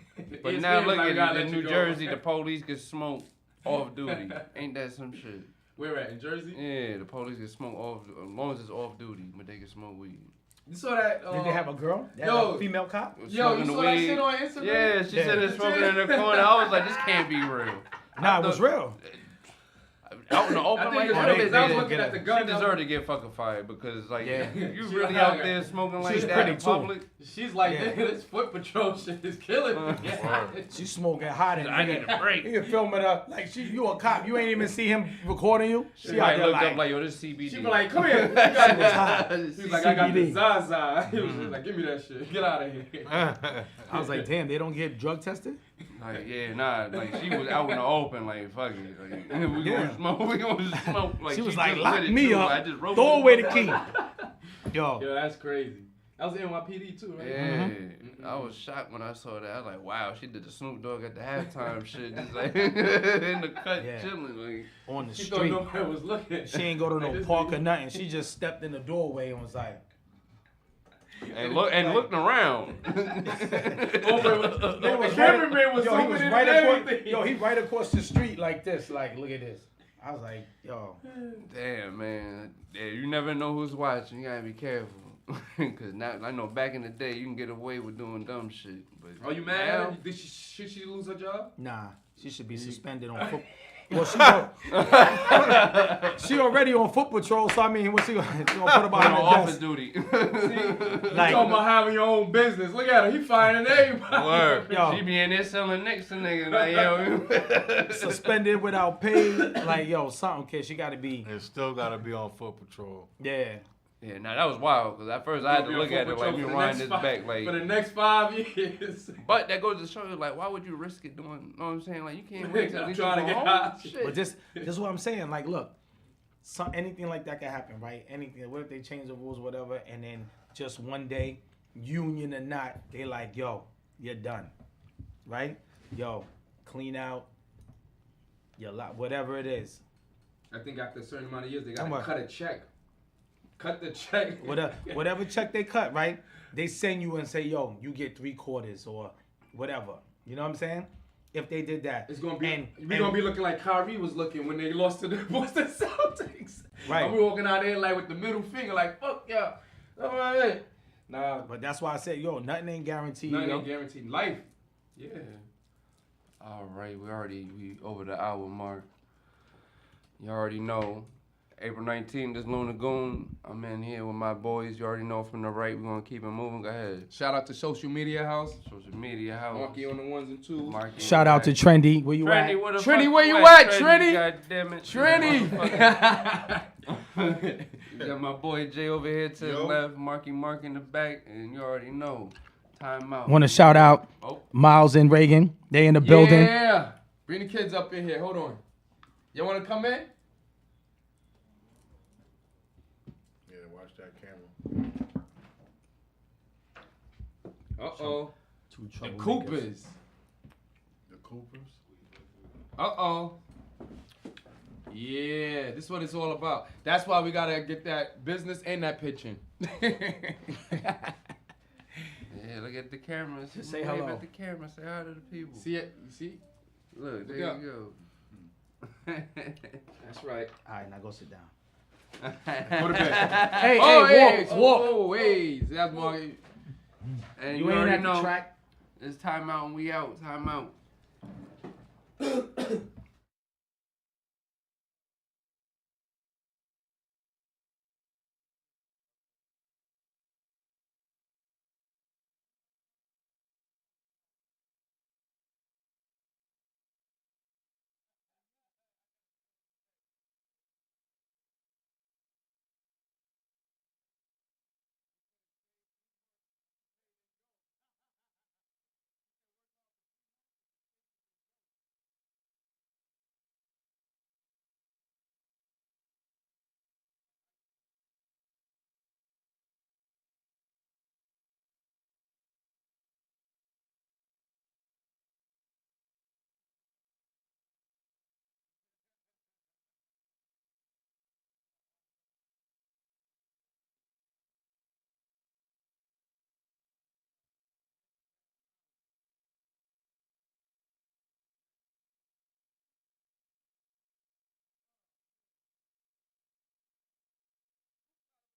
But now look at it. In New Jersey, the police can smoke off duty. Ain't that some shit? Where at? In Jersey? Yeah, the police can smoke off as long as it's off duty, but they can smoke weed. You saw that? Did they have a girl? They had a female cop? Yo, you saw that shit on Instagram? Yeah, she said it's smoking in the corner. I was like, this can't be real. Nah, it was real. Out in the open like that, I was looking at the gun. She deserved to get fucking fired because like you She really was out there smoking like that in public. She's like, this foot patrol shit is killing me. She's smoking hot and I need a break. You filming her like you a cop. You ain't even see him recording you. She might look up like, yo, this CBD. She be like, come here. She was hot. She's like, I got the Zaza. He was just like, give me that shit. Get out of here. I was like, damn, they don't get drug tested? Like, yeah, nah, like she was out in the open, like, fuck it. Like, we gonna smoke. Like, she was like, lock me too. up, throw away the key. Yo, that's crazy. That was NYPD too, right? Yeah, I was shocked when I saw that. I was like, wow, she did the Snoop Dogg at the halftime shit, just like in the cut, chilling, like on the she street. Thought nobody was looking. She ain't go to no park or nothing. She just stepped in the doorway and was like. And looking around. The cameraman was zooming in and everything. He right across the street like this. Like, look at this. I was like, yo. Damn, man. Yeah, you never know who's watching. You gotta be careful. Cause now I know back in the day you can get away with doing dumb shit. But are you mad? Should she lose her job? Nah, she should be suspended on football. Well, she already on foot patrol, so I mean, what's she gonna put her behind the office desk? duty? See, like, talking about having your own business. Look at her, he firing everybody. Word. Yo. She be in there selling nicks to niggas. Like, yo. Suspended without pay. Like, yo, something, kid. She gotta be. And still gotta be on foot patrol. Yeah. Yeah, now that was wild because at first I had to look at it like me riding this back like for the next 5 years. But that goes to show you like why would you risk it doing? You know what I'm saying? Like you can't wait till I'm you trying to go get home. high. Shit. But this is what I'm saying. Like, look, anything like that can happen, right? Anything. What if they change the rules, whatever, and then just one day, union or not, they like, yo, you're done, right? Yo, clean out your lot, whatever it is. I think after a certain amount of years, they Come gotta on. cut a check. Cut the check. Whatever check they cut, right? They send you and say, yo, you get 3/4 or whatever. You know what I'm saying? If they did that, It's gonna be we're gonna be looking like Kyrie was looking when they lost to the Boston Celtics. Right. And we walking out there like with the middle finger, like fuck yeah. All right. Nah, But that's why I said, yo, nothing ain't guaranteed. nothing yo. ain't guaranteed. Life. Yeah. All right, we over the hour mark. You already know. April 19th, this Luna Goon. I'm in here with my boys. You already know from the right. We're going to keep it moving. Go ahead. Shout out to Social Media House. Social Media house. Marky on the ones and twos. Marky Shout out to Trendy. Where you Trendy, at? where the Trendy, fuck where you at, Trendy? God damn it. Trendy. You got my boy Jay over here to the Yo. left, Marky Mark in the back, and you already know. Timeout. Want to shout out Oh. Miles and Reagan. They in the building. Yeah. Bring the kids up in here. Hold on. You want to come in? Yeah, watch that camera. Uh-oh. Two The troublemakers. Coopers. The Coopers. Uh-oh. Yeah, this is what it's all about. That's why we gotta get that business and that pitching. Yeah, look at the camera. Just say Wave hello. at the camera. Say hi to the people. See it? You see? Look, there Look you That's right. All right, now go sit down. go. Go to bed. Hey, Oh, hey, hey, walk. whoa, hey. That's Marky. And You you ain't already at know the track. it's timeout and we out. Timeout.